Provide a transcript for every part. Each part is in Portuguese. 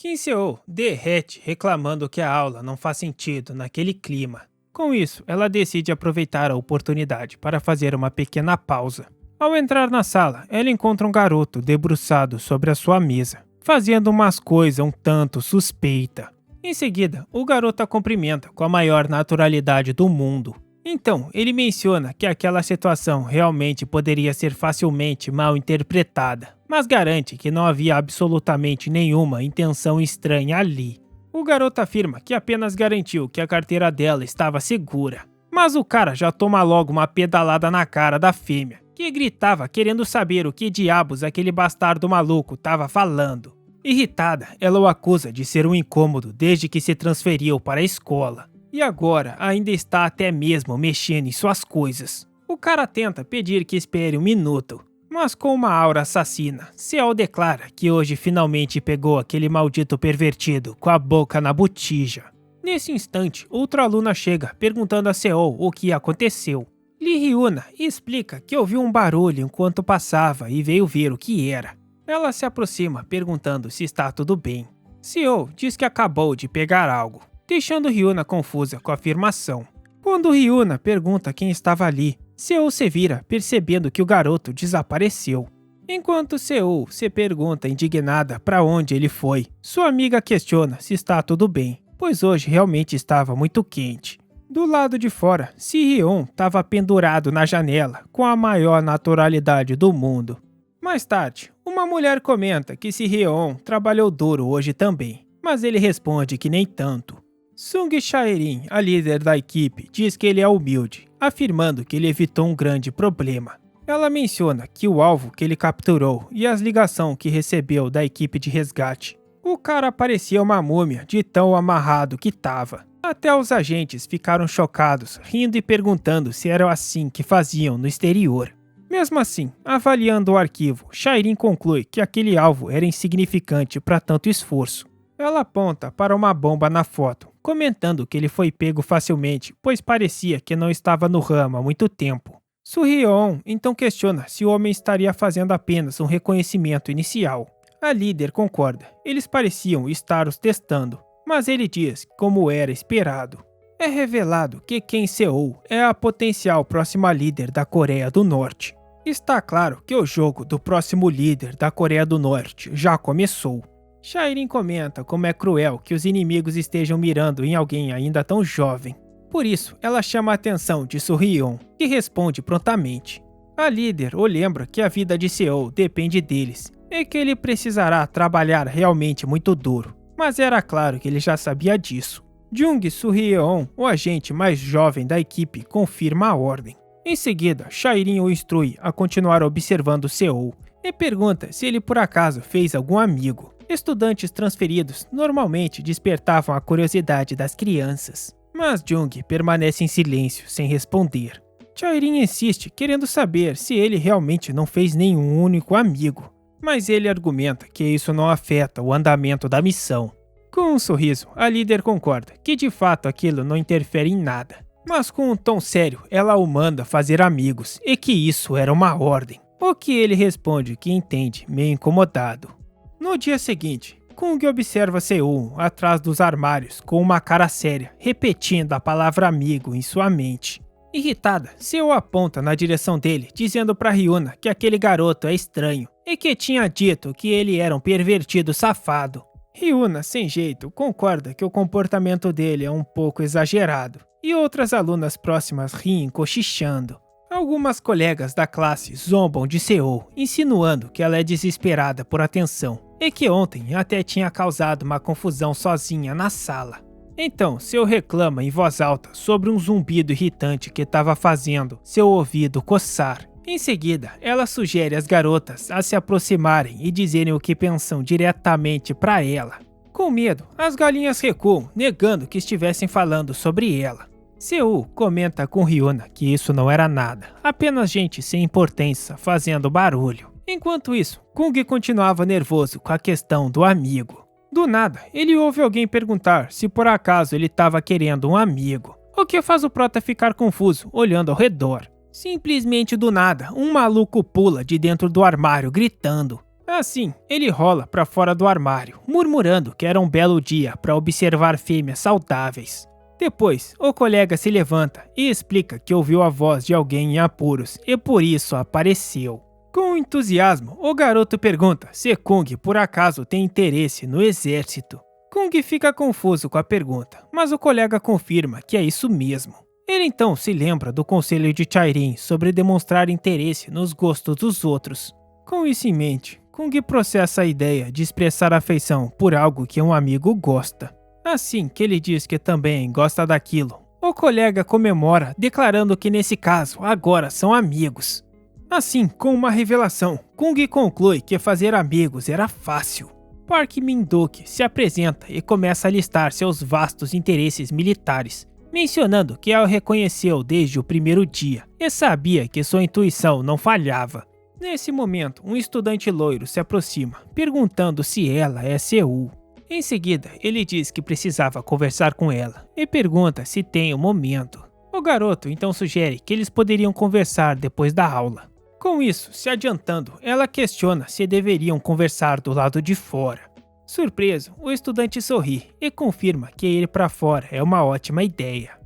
Kim Seo derrete reclamando que a aula não faz sentido naquele clima. Com isso, ela decide aproveitar a oportunidade para fazer uma pequena pausa. Ao entrar na sala, ela encontra um garoto debruçado sobre a sua mesa, fazendo umas coisas um tanto suspeita. Em seguida, o garoto a cumprimenta com a maior naturalidade do mundo. Então, ele menciona que aquela situação realmente poderia ser facilmente mal interpretada, mas garante que não havia absolutamente nenhuma intenção estranha ali. O garoto afirma que apenas garantiu que a carteira dela estava segura, mas o cara já toma logo uma pedalada na cara da fêmea, que gritava querendo saber o que diabos aquele bastardo maluco estava falando. Irritada, ela o acusa de ser um incômodo desde que se transferiu para a escola. E agora ainda está até mesmo mexendo em suas coisas. O cara tenta pedir que espere um minuto, mas com uma aura assassina, Seo declara que hoje finalmente pegou aquele maldito pervertido com a boca na botija. Nesse instante, outra aluna chega perguntando a Seo o que aconteceu. Lee Hyuna explica que ouviu um barulho enquanto passava e veio ver o que era. Ela se aproxima perguntando se está tudo bem. Seo diz que acabou de pegar algo, deixando Hyuna confusa com a afirmação. Quando Hyuna pergunta quem estava ali, Seo se vira percebendo que o garoto desapareceu. Enquanto Seo se pergunta indignada para onde ele foi, sua amiga questiona se está tudo bem, pois hoje realmente estava muito quente. Do lado de fora, Si-hyun estava pendurado na janela com a maior naturalidade do mundo. Mais tarde, uma mulher comenta que Si-hyun trabalhou duro hoje também, mas ele responde que nem tanto. Sung Chae-rin, a líder da equipe, diz que ele é humilde, afirmando que ele evitou um grande problema. Ela menciona que o alvo que ele capturou e as ligações que recebeu da equipe de resgate. O cara parecia uma múmia de tão amarrado que estava. Até os agentes ficaram chocados, rindo e perguntando se era assim que faziam no exterior. Mesmo assim, avaliando o arquivo, Chae-rin conclui que aquele alvo era insignificante para tanto esforço. Ela aponta para uma bomba na foto, comentando que ele foi pego facilmente, pois parecia que não estava no ramo há muito tempo. Soo-hyun então questiona se o homem estaria fazendo apenas um reconhecimento inicial. A líder concorda, eles pareciam estar os testando, mas ele diz como era esperado. É revelado que Kim Seo é a potencial próxima líder da Coreia do Norte. Está claro que o jogo do próximo líder da Coreia do Norte já começou. Chae-rin comenta como é cruel que os inimigos estejam mirando em alguém ainda tão jovem. Por isso, ela chama a atenção de Soo-hyun, que responde prontamente. A líder o lembra que a vida de Seo depende deles, e que ele precisará trabalhar realmente muito duro, mas era claro que ele já sabia disso. Jung Soo-hyun, o agente mais jovem da equipe, confirma a ordem. Em seguida, Chae-rin o instrui a continuar observando Seo e pergunta se ele por acaso fez algum amigo. Estudantes transferidos normalmente despertavam a curiosidade das crianças, mas Jung permanece em silêncio, sem responder. Chae-rin insiste, querendo saber se ele realmente não fez nenhum único amigo, mas ele argumenta que isso não afeta o andamento da missão. Com um sorriso, a líder concorda que de fato aquilo não interfere em nada, mas com um tom sério ela o manda fazer amigos e que isso era uma ordem, o que ele responde que entende, meio incomodado. No dia seguinte, Kung observa Seo atrás dos armários com uma cara séria, repetindo a palavra amigo em sua mente. Irritada, Seo aponta na direção dele, dizendo para Hyuna que aquele garoto é estranho e que tinha dito que ele era um pervertido safado. Hyuna, sem jeito, concorda que o comportamento dele é um pouco exagerado, e outras alunas próximas riem cochichando. Algumas colegas da classe zombam de Seo, insinuando que ela é desesperada por atenção e que ontem até tinha causado uma confusão sozinha na sala. Então, Seo reclama em voz alta sobre um zumbido irritante que estava fazendo seu ouvido coçar. Em seguida, ela sugere às garotas a se aproximarem e dizerem o que pensam diretamente para ela. Com medo, as galinhas recuam, negando que estivessem falando sobre ela. Seo comenta com Hyuna que isso não era nada, apenas gente sem importância fazendo barulho. Enquanto isso, Kung continuava nervoso com a questão do amigo. Do nada, ele ouve alguém perguntar se por acaso ele estava querendo um amigo, o que faz o prota ficar confuso, olhando ao redor. Simplesmente do nada, um maluco pula de dentro do armário gritando. Assim, ele rola para fora do armário, murmurando que era um belo dia para observar fêmeas saudáveis. Depois, o colega se levanta e explica que ouviu a voz de alguém em apuros e por isso apareceu. Com entusiasmo, o garoto pergunta se Kung por acaso tem interesse no exército. Kung fica confuso com a pergunta, mas o colega confirma que é isso mesmo. Ele então se lembra do conselho de Chairin sobre demonstrar interesse nos gostos dos outros. Com isso em mente, Kung processa a ideia de expressar afeição por algo que um amigo gosta. Assim que ele diz que também gosta daquilo, o colega comemora, declarando que nesse caso agora são amigos. Assim, com uma revelação, Kung conclui que fazer amigos era fácil. Park Min-duk se apresenta e começa a listar seus vastos interesses militares, mencionando que a reconheceu desde o primeiro dia e sabia que sua intuição não falhava. Nesse momento, um estudante loiro se aproxima, perguntando se ela é Seul. Em seguida, ele diz que precisava conversar com ela e pergunta se tem um momento. O garoto então sugere que eles poderiam conversar depois da aula. Com isso, se adiantando, ela questiona se deveriam conversar do lado de fora. Surpreso, o estudante sorri e confirma que ir para fora é uma ótima ideia.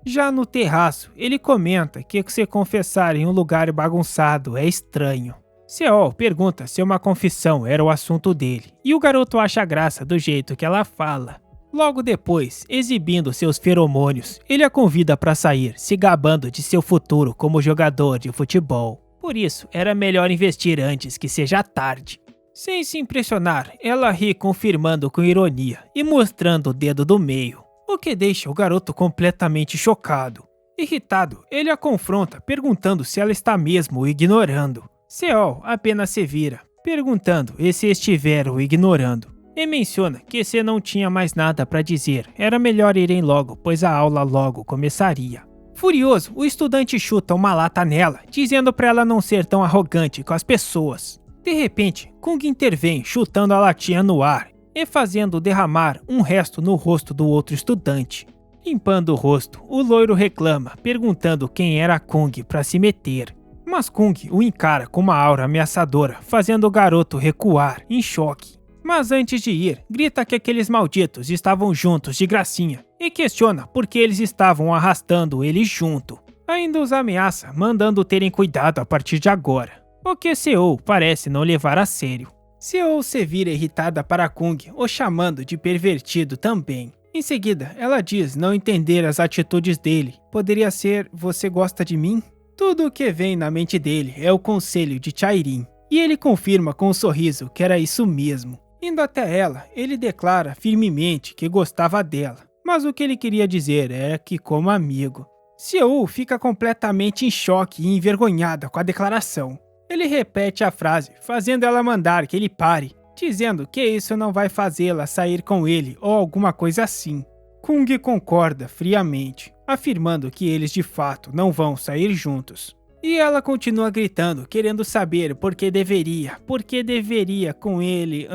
Já no terraço, ele comenta que se confessar em um lugar bagunçado é estranho. Seol pergunta se uma confissão era o assunto dele, e o garoto acha graça do jeito que ela fala. Logo depois, exibindo seus feromônios, ele a convida para sair, se gabando de seu futuro como jogador de futebol. Por isso, era melhor investir antes que seja tarde. Sem se impressionar, ela ri confirmando com ironia e mostrando o dedo do meio, o que deixa o garoto completamente chocado. Irritado, ele a confronta perguntando se ela está mesmo o ignorando. Seol apenas se vira, perguntando se estiver o ignorando, e menciona que se não tinha mais nada para dizer, era melhor irem logo, pois a aula logo começaria. Furioso, o estudante chuta uma lata nela, dizendo para ela não ser tão arrogante com as pessoas. De repente, Kung intervém chutando a latinha no ar e fazendo derramar um resto no rosto do outro estudante. Limpando o rosto, o loiro reclama, perguntando quem era Kung para se meter. Mas Kung o encara com uma aura ameaçadora, fazendo o garoto recuar, em choque. Mas antes de ir, grita que aqueles malditos estavam juntos de gracinha e questiona por que eles estavam arrastando ele junto. Ainda os ameaça, mandando terem cuidado a partir de agora, o que Seol parece não levar a sério. Seol se vira irritada para Kung, o chamando de pervertido também. Em seguida, ela diz não entender as atitudes dele. Poderia ser, você gosta de mim? Tudo o que vem na mente dele é o conselho de Chairin, e ele confirma com um sorriso que era isso mesmo. Indo até ela, ele declara firmemente que gostava dela, mas o que ele queria dizer era que como amigo. Seol fica completamente em choque e envergonhada com a declaração. Ele repete a frase, fazendo ela mandar que ele pare, dizendo que isso não vai fazê-la sair com ele ou alguma coisa assim. Kung concorda friamente, afirmando que eles de fato não vão sair juntos. E ela continua gritando, querendo saber por que deveria com ele,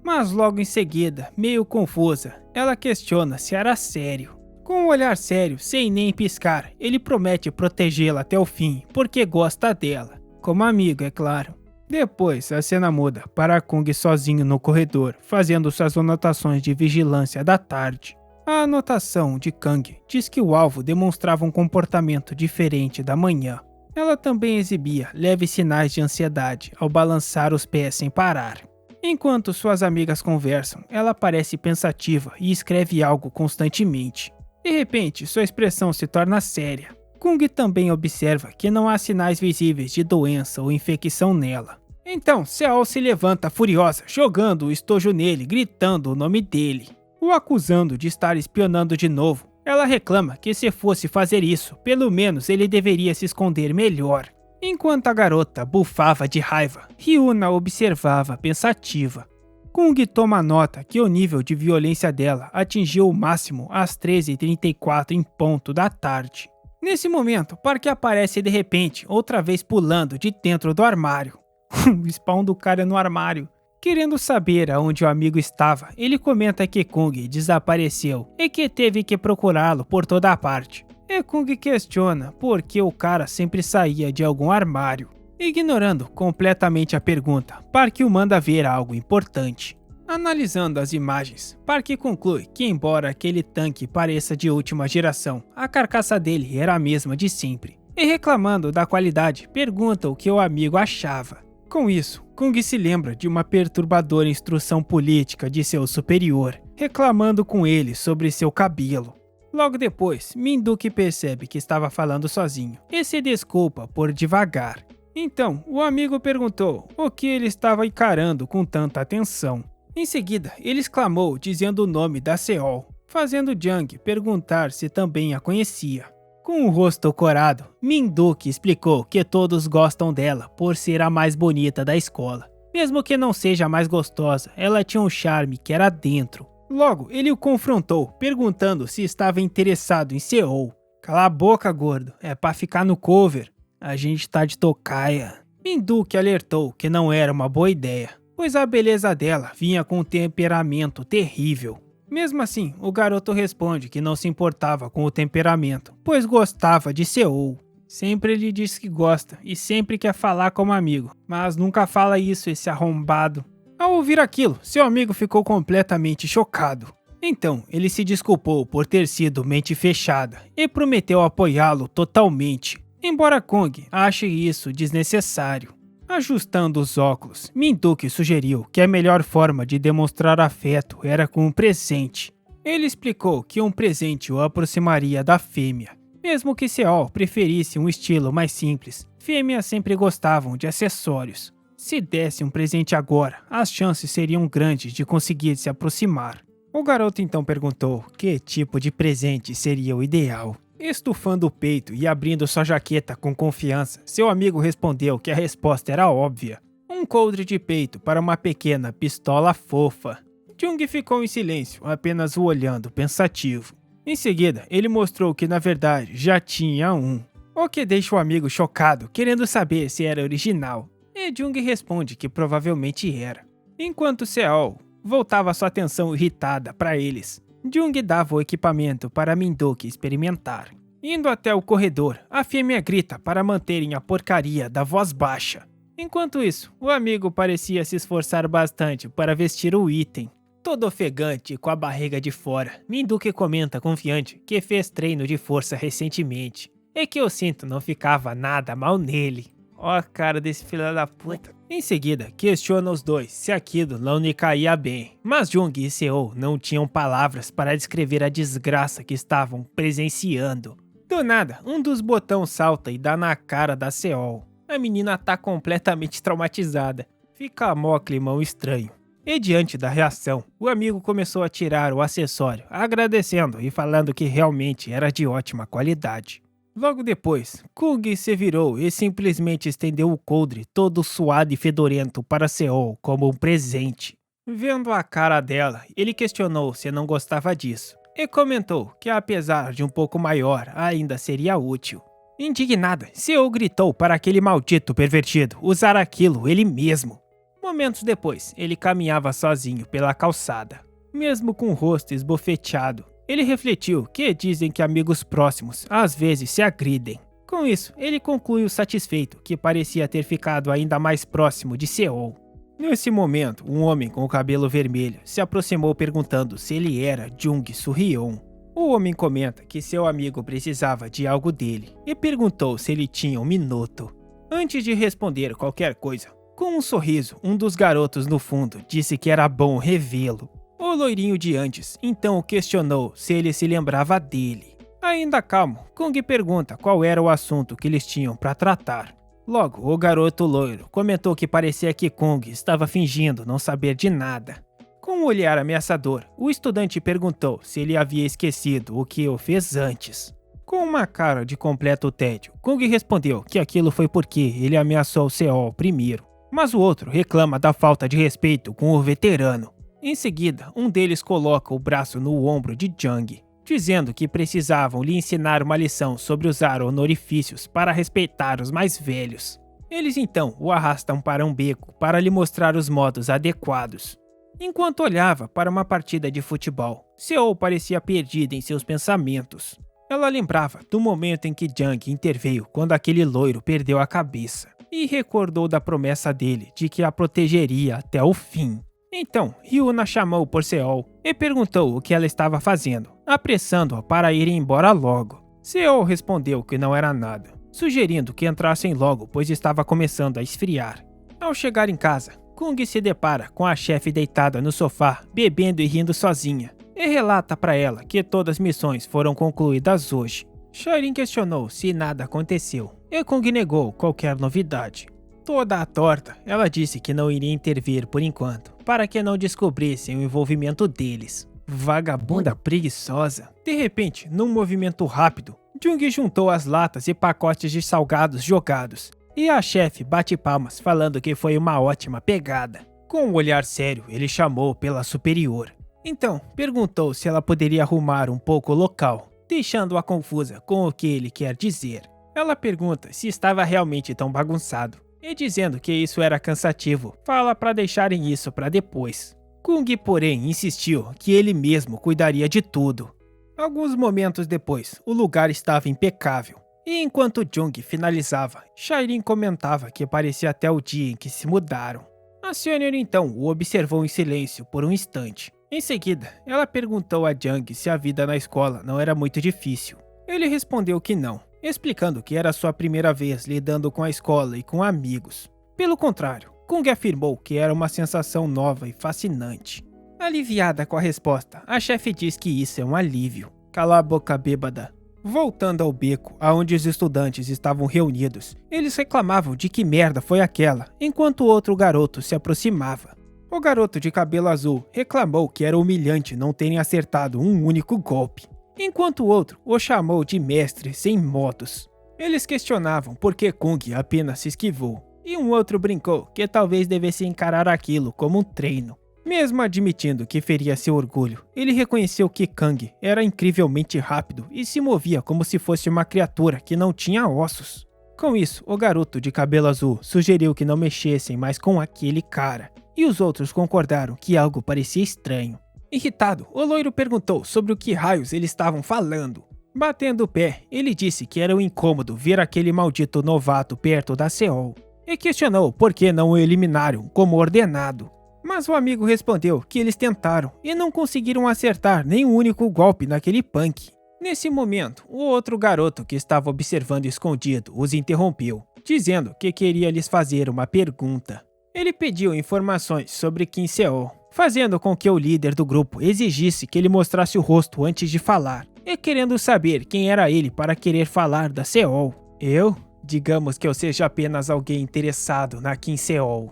Mas logo em seguida, meio confusa, ela questiona se era sério. Com um olhar sério, sem nem piscar, ele promete protegê-la até o fim, porque gosta dela. Como amigo, é claro. Depois, a cena muda para Kung sozinho no corredor, fazendo suas anotações de vigilância da tarde. A anotação de Kang diz que o alvo demonstrava um comportamento diferente da manhã. Ela também exibia leves sinais de ansiedade ao balançar os pés sem parar. Enquanto suas amigas conversam, ela parece pensativa e escreve algo constantemente. De repente, sua expressão se torna séria. Kung também observa que não há sinais visíveis de doença ou infecção nela. Então, Seol se levanta furiosa, jogando o estojo nele, gritando o nome dele, o acusando de estar espionando de novo. Ela reclama que se fosse fazer isso, pelo menos ele deveria se esconder melhor. Enquanto a garota bufava de raiva, Ryuna observava pensativa. Kung toma nota que o nível de violência dela atingiu o máximo às 13h34 em ponto da tarde. Nesse momento, Park aparece de repente, outra vez pulando de dentro do armário. O spawn do cara no armário. Querendo saber aonde o amigo estava, ele comenta que Kung desapareceu e que teve que procurá-lo por toda a parte. E Kung questiona por que o cara sempre saía de algum armário. ignorando completamente a pergunta. Park o manda ver algo importante. Analisando as imagens, Park conclui que, embora aquele tanque pareça de última geração, a carcaça dele era a mesma de sempre. E reclamando da qualidade, pergunta o que o amigo achava. Com isso, Kung se lembra de uma perturbadora instrução política de seu superior, reclamando com ele sobre seu cabelo. Logo depois, Minduki percebe que estava falando sozinho e se desculpa por devagar. Então, o amigo perguntou o que ele estava encarando com tanta atenção. Em seguida, ele exclamou dizendo o nome da Seol, fazendo Jung perguntar se também a conhecia. Com o rosto corado, Minduki explicou que todos gostam dela por ser a mais bonita da escola. Mesmo que não seja a mais gostosa, ela tinha um charme que era dentro. Logo, ele o confrontou, perguntando se estava interessado em Seol. Cala a boca, gordo, é pra ficar no cover. A gente tá de tocaia. Minduki alertou que não era uma boa ideia, pois a beleza dela vinha com um temperamento terrível. Mesmo assim, o garoto responde que não se importava com o temperamento, pois gostava de Seol. Sempre ele diz que gosta e sempre quer falar como amigo, mas nunca fala isso, esse arrombado. Ao ouvir aquilo, seu amigo ficou completamente chocado. Então, ele se desculpou por ter sido mente fechada e prometeu apoiá-lo totalmente, embora Kung ache isso desnecessário. Ajustando os óculos, Minduki sugeriu que a melhor forma de demonstrar afeto era com um presente. Ele explicou que um presente o aproximaria da fêmea. Mesmo que Seol preferisse um estilo mais simples, fêmeas sempre gostavam de acessórios. Se desse um presente agora, as chances seriam grandes de conseguir se aproximar. O garoto então perguntou que tipo de presente seria o ideal. Estufando o peito e abrindo sua jaqueta com confiança, seu amigo respondeu que a resposta era óbvia. Um coldre de peito para uma pequena pistola fofa. Jung ficou em silêncio, apenas o olhando pensativo. Em seguida, ele mostrou que na verdade já tinha um. O que deixa o amigo chocado, querendo saber se era original. E Jung responde que provavelmente era. Enquanto Seol voltava sua atenção irritada para eles, Jung dava o equipamento para Minduki experimentar. Indo até o corredor, a fêmea grita para manterem a porcaria da voz baixa. Enquanto isso, o amigo parecia se esforçar bastante para vestir o item. Todo ofegante e com a barriga de fora, Minduki comenta confiante que fez treino de força recentemente e que o cinto não ficava nada mal nele. Ó a cara desse filho da puta. Em seguida, questiona os dois se aquilo não lhe caía bem, mas Jung e Seol não tinham palavras para descrever a desgraça que estavam presenciando. Do nada, um dos botões salta e dá na cara da Seol. A menina tá completamente traumatizada. Fica mó climão estranho. E diante da reação, o amigo começou a tirar o acessório, agradecendo e falando que realmente era de ótima qualidade. Logo depois, Kung se virou e simplesmente estendeu o coldre todo suado e fedorento para Seol como um presente. Vendo a cara dela, ele questionou se não gostava disso e comentou que apesar de um pouco maior, ainda seria útil. Indignada, Seol gritou para aquele maldito pervertido usar aquilo ele mesmo. Momentos depois, ele caminhava sozinho pela calçada, mesmo com o rosto esbofeteado. Ele refletiu que dizem que amigos próximos às vezes se agridem. Com isso, ele concluiu satisfeito que parecia ter ficado ainda mais próximo de Seol. Nesse momento, um homem com o cabelo vermelho se aproximou perguntando se ele era Jung Suryeon. O homem comenta que seu amigo precisava de algo dele e perguntou se ele tinha um minuto. Antes de responder qualquer coisa, com um sorriso, um dos garotos no fundo disse que era bom revê-lo. O loirinho de antes então o questionou se ele se lembrava dele. Ainda calmo, Kung pergunta qual era o assunto que eles tinham para tratar. Logo, o garoto loiro comentou que parecia que Kung estava fingindo não saber de nada. Com um olhar ameaçador, o estudante perguntou se ele havia esquecido o que o fez antes. Com uma cara de completo tédio, Kung respondeu que aquilo foi porque ele ameaçou Seol primeiro, mas o outro reclama da falta de respeito com o veterano. Em seguida, um deles coloca o braço no ombro de Jung, dizendo que precisavam lhe ensinar uma lição sobre usar honorifícios para respeitar os mais velhos. Eles então o arrastam para um beco para lhe mostrar os modos adequados. Enquanto olhava para uma partida de futebol, Seol parecia perdida em seus pensamentos. Ela lembrava do momento em que Jung interveio quando aquele loiro perdeu a cabeça. e recordou da promessa dele de que a protegeria até o fim. Então, Ryuna chamou por Seol e perguntou o que ela estava fazendo, apressando-a para ir embora logo. Seol respondeu que não era nada, sugerindo que entrassem logo, pois estava começando a esfriar. Ao chegar em casa, Kung se depara com a chefe deitada no sofá, bebendo e rindo sozinha, e relata para ela que todas as missões foram concluídas hoje. Shairin questionou se nada aconteceu, e Kung negou qualquer novidade. Toda a torta, ela disse que não iria intervir por enquanto, para que não descobrissem o envolvimento deles. Vagabunda preguiçosa. De repente, num movimento rápido, Jung juntou as latas e pacotes de salgados jogados, e a chefe bate palmas falando que foi uma ótima pegada. Com um olhar sério, ele chamou pela superior. Então, perguntou se ela poderia arrumar um pouco o local, deixando-a confusa com o que ele quer dizer. Ela pergunta se estava realmente tão bagunçado, e dizendo que isso era cansativo, fala para deixarem isso para depois. Kung, porém, insistiu que ele mesmo cuidaria de tudo. Alguns momentos depois, o lugar estava impecável, e enquanto Jung finalizava, Shairin comentava que parecia até o dia em que se mudaram. A Senior então o observou em silêncio por um instante. Em seguida, ela perguntou a Jung se a vida na escola não era muito difícil. Ele respondeu que não, explicando que era sua primeira vez lidando com a escola e com amigos. Pelo contrário, Kung afirmou que era uma sensação nova e fascinante. Aliviada com a resposta, a chefe diz que isso é um alívio. Cala a boca, bêbada. Voltando ao beco, aonde os estudantes estavam reunidos, eles reclamavam de que merda foi aquela, enquanto outro garoto se aproximava. O garoto de cabelo azul reclamou que era humilhante não terem acertado um único golpe, enquanto o outro o chamou de mestre sem modos. Eles questionavam por que Kung apenas se esquivou, e um outro brincou que talvez devesse encarar aquilo como um treino. Mesmo admitindo que feria seu orgulho, ele reconheceu que Kang era incrivelmente rápido e se movia como se fosse uma criatura que não tinha ossos. Com isso, o garoto de cabelo azul sugeriu que não mexessem mais com aquele cara, e os outros concordaram que algo parecia estranho. Irritado, o loiro perguntou sobre o que raios eles estavam falando. Batendo o pé, ele disse que era um incômodo ver aquele maldito novato perto da Seol, e questionou por que não o eliminaram como ordenado. Mas o amigo respondeu que eles tentaram e não conseguiram acertar nem um único golpe naquele punk. Nesse momento, o outro garoto que estava observando escondido os interrompeu, dizendo que queria lhes fazer uma pergunta. Ele pediu informações sobre Kim Seol, fazendo com que o líder do grupo exigisse que ele mostrasse o rosto antes de falar, e querendo saber quem era ele para querer falar da Seol. Eu? Digamos que eu seja apenas alguém interessado na Kim Seol.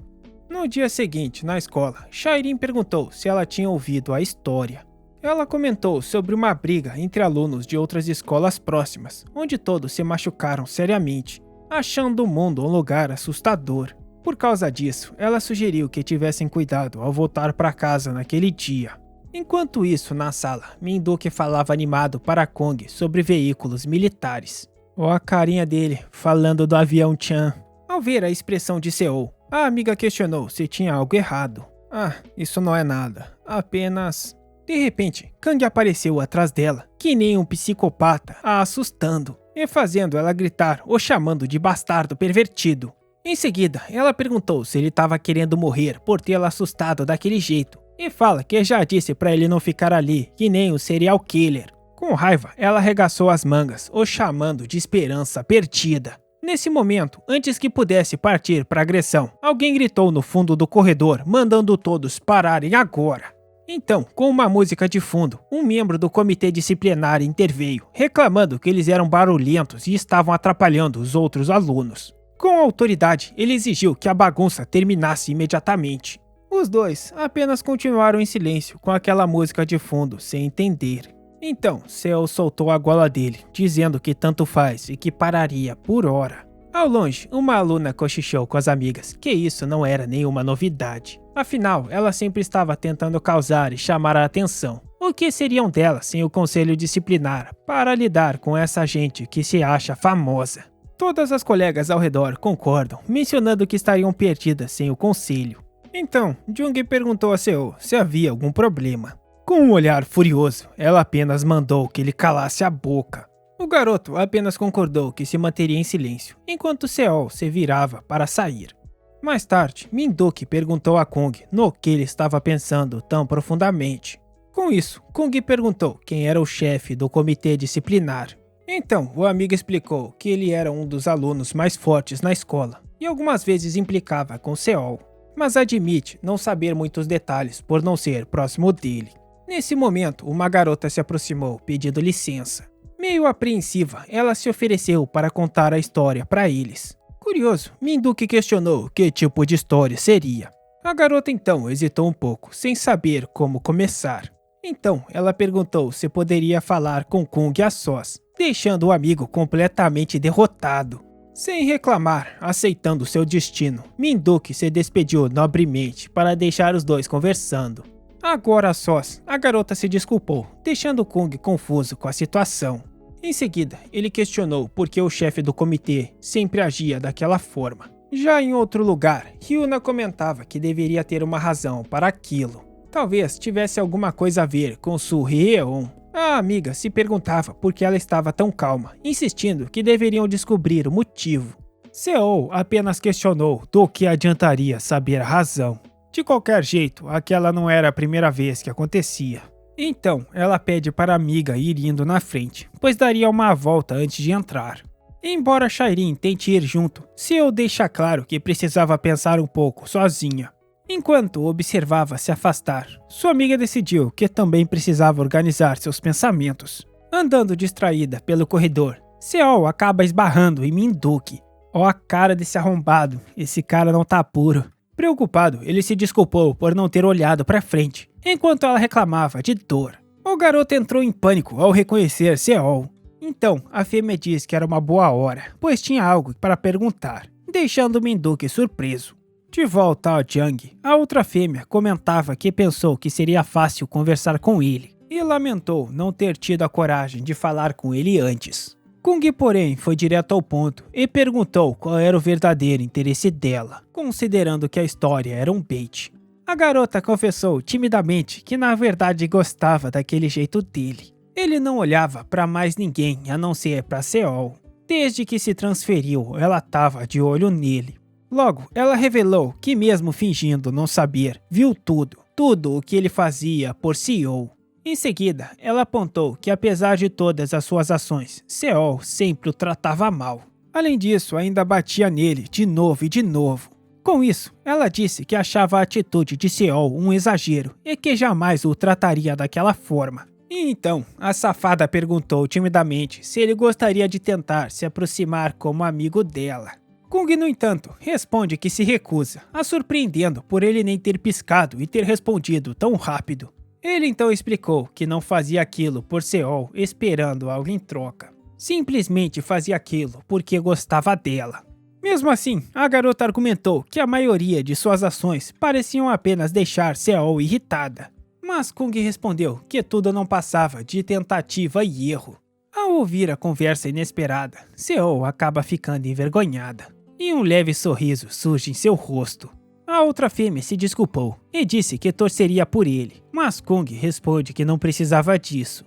No dia seguinte, na escola, Shairin perguntou se ela tinha ouvido a história. Ela comentou sobre uma briga entre alunos de outras escolas próximas, onde todos se machucaram seriamente, achando o mundo um lugar assustador. Por causa disso, ela sugeriu que tivessem cuidado ao voltar para casa naquele dia. Enquanto isso, na sala, Minduke falava animado para Kong sobre veículos militares. Ó a carinha dele, falando do avião Chan. Ao ver a expressão de Seol, a amiga questionou se tinha algo errado. Ah, isso não é nada, apenas... De repente, Kang apareceu atrás dela, que nem um psicopata, a assustando, e fazendo ela gritar ou chamando de bastardo pervertido. Em seguida, ela perguntou se ele estava querendo morrer por tê-la assustado daquele jeito, e fala que já disse pra ele não ficar ali, que nem um serial killer. Com raiva, ela arregaçou as mangas, o chamando de esperança perdida. Nesse momento, antes que pudesse partir para agressão, alguém gritou no fundo do corredor, mandando todos pararem agora. Então, com uma música de fundo, um membro do comitê disciplinar interveio, reclamando que eles eram barulhentos e estavam atrapalhando os outros alunos. Com autoridade, ele exigiu que a bagunça terminasse imediatamente. Os dois apenas continuaram em silêncio com aquela música de fundo, sem entender. Então, Seol soltou a gola dele, dizendo que tanto faz e que pararia por hora. Ao longe, uma aluna cochichou com as amigas que isso não era nenhuma novidade. Afinal, ela sempre estava tentando causar e chamar a atenção. O que seriam delas sem o conselho disciplinar para lidar com essa gente que se acha famosa? Todas as colegas ao redor concordam, mencionando que estariam perdidas sem o conselho. Então, Jung perguntou a Seol se havia algum problema. Com um olhar furioso, ela apenas mandou que ele calasse a boca. O garoto apenas concordou que se manteria em silêncio, enquanto Seol se virava para sair. Mais tarde, Minduki perguntou a Kung no que ele estava pensando tão profundamente. Com isso, Kung perguntou quem era o chefe do comitê disciplinar. Então, o amigo explicou que ele era um dos alunos mais fortes na escola e algumas vezes implicava com Seol, mas admite não saber muitos detalhes por não ser próximo dele. Nesse momento, uma garota se aproximou pedindo licença. Meio apreensiva, ela se ofereceu para contar a história para eles. Curioso, Minduki questionou que tipo de história seria. A garota então hesitou um pouco, sem saber como começar. Então, ela perguntou se poderia falar com Kung a sós, deixando o amigo completamente derrotado. Sem reclamar, aceitando seu destino, Minduki se despediu nobremente para deixar os dois conversando. Agora a sós, a garota se desculpou, deixando Kung confuso com a situação. Em seguida, ele questionou por que o chefe do comitê sempre agia daquela forma. Já em outro lugar, Hyuna comentava que deveria ter uma razão para aquilo. Talvez tivesse alguma coisa a ver com Su Hyeon. A amiga se perguntava por que ela estava tão calma, insistindo que deveriam descobrir o motivo. Seol apenas questionou do que adiantaria saber a razão. De qualquer jeito, aquela não era a primeira vez que acontecia. Então, ela pede para a amiga ir indo na frente, pois daria uma volta antes de entrar. Embora Shairin tente ir junto, Seo deixa claro que precisava pensar um pouco sozinha. Enquanto observava se afastar, sua amiga decidiu que também precisava organizar seus pensamentos. Andando distraída pelo corredor, Seo acaba esbarrando em Minduki. Ó a cara desse arrombado, esse cara não tá puro. Preocupado, ele se desculpou por não ter olhado para frente, enquanto ela reclamava de dor. O garoto entrou em pânico ao reconhecer Seol. Então, a fêmea diz que era uma boa hora, pois tinha algo para perguntar, deixando Minduki surpreso. De volta ao Jang, a outra fêmea comentava que pensou que seria fácil conversar com ele, e lamentou não ter tido a coragem de falar com ele antes. Kung, porém, foi direto ao ponto e perguntou qual era o verdadeiro interesse dela, considerando que a história era um bait. A garota confessou timidamente que na verdade gostava daquele jeito dele. Ele não olhava para mais ninguém a não ser para Seol. Desde que se transferiu, ela estava de olho nele. Logo, ela revelou que mesmo fingindo não saber, viu tudo o que ele fazia por Seol. Em seguida, ela apontou que apesar de todas as suas ações, Seol sempre o tratava mal. Além disso, ainda batia nele de novo e de novo. Com isso, ela disse que achava a atitude de Seol um exagero e que jamais o trataria daquela forma. E então, a safada perguntou timidamente se ele gostaria de tentar se aproximar como amigo dela. Kung, no entanto, responde que se recusa, a surpreendendo por ele nem ter piscado e ter respondido tão rápido. Ele então explicou que não fazia aquilo por Seol esperando algo em troca. Simplesmente fazia aquilo porque gostava dela. Mesmo assim, a garota argumentou que a maioria de suas ações pareciam apenas deixar Seol irritada. Mas Kung respondeu que tudo não passava de tentativa e erro. Ao ouvir a conversa inesperada, Seol acaba ficando envergonhada. E um leve sorriso surge em seu rosto. A outra fêmea se desculpou e disse que torceria por ele, mas Kung responde que não precisava disso.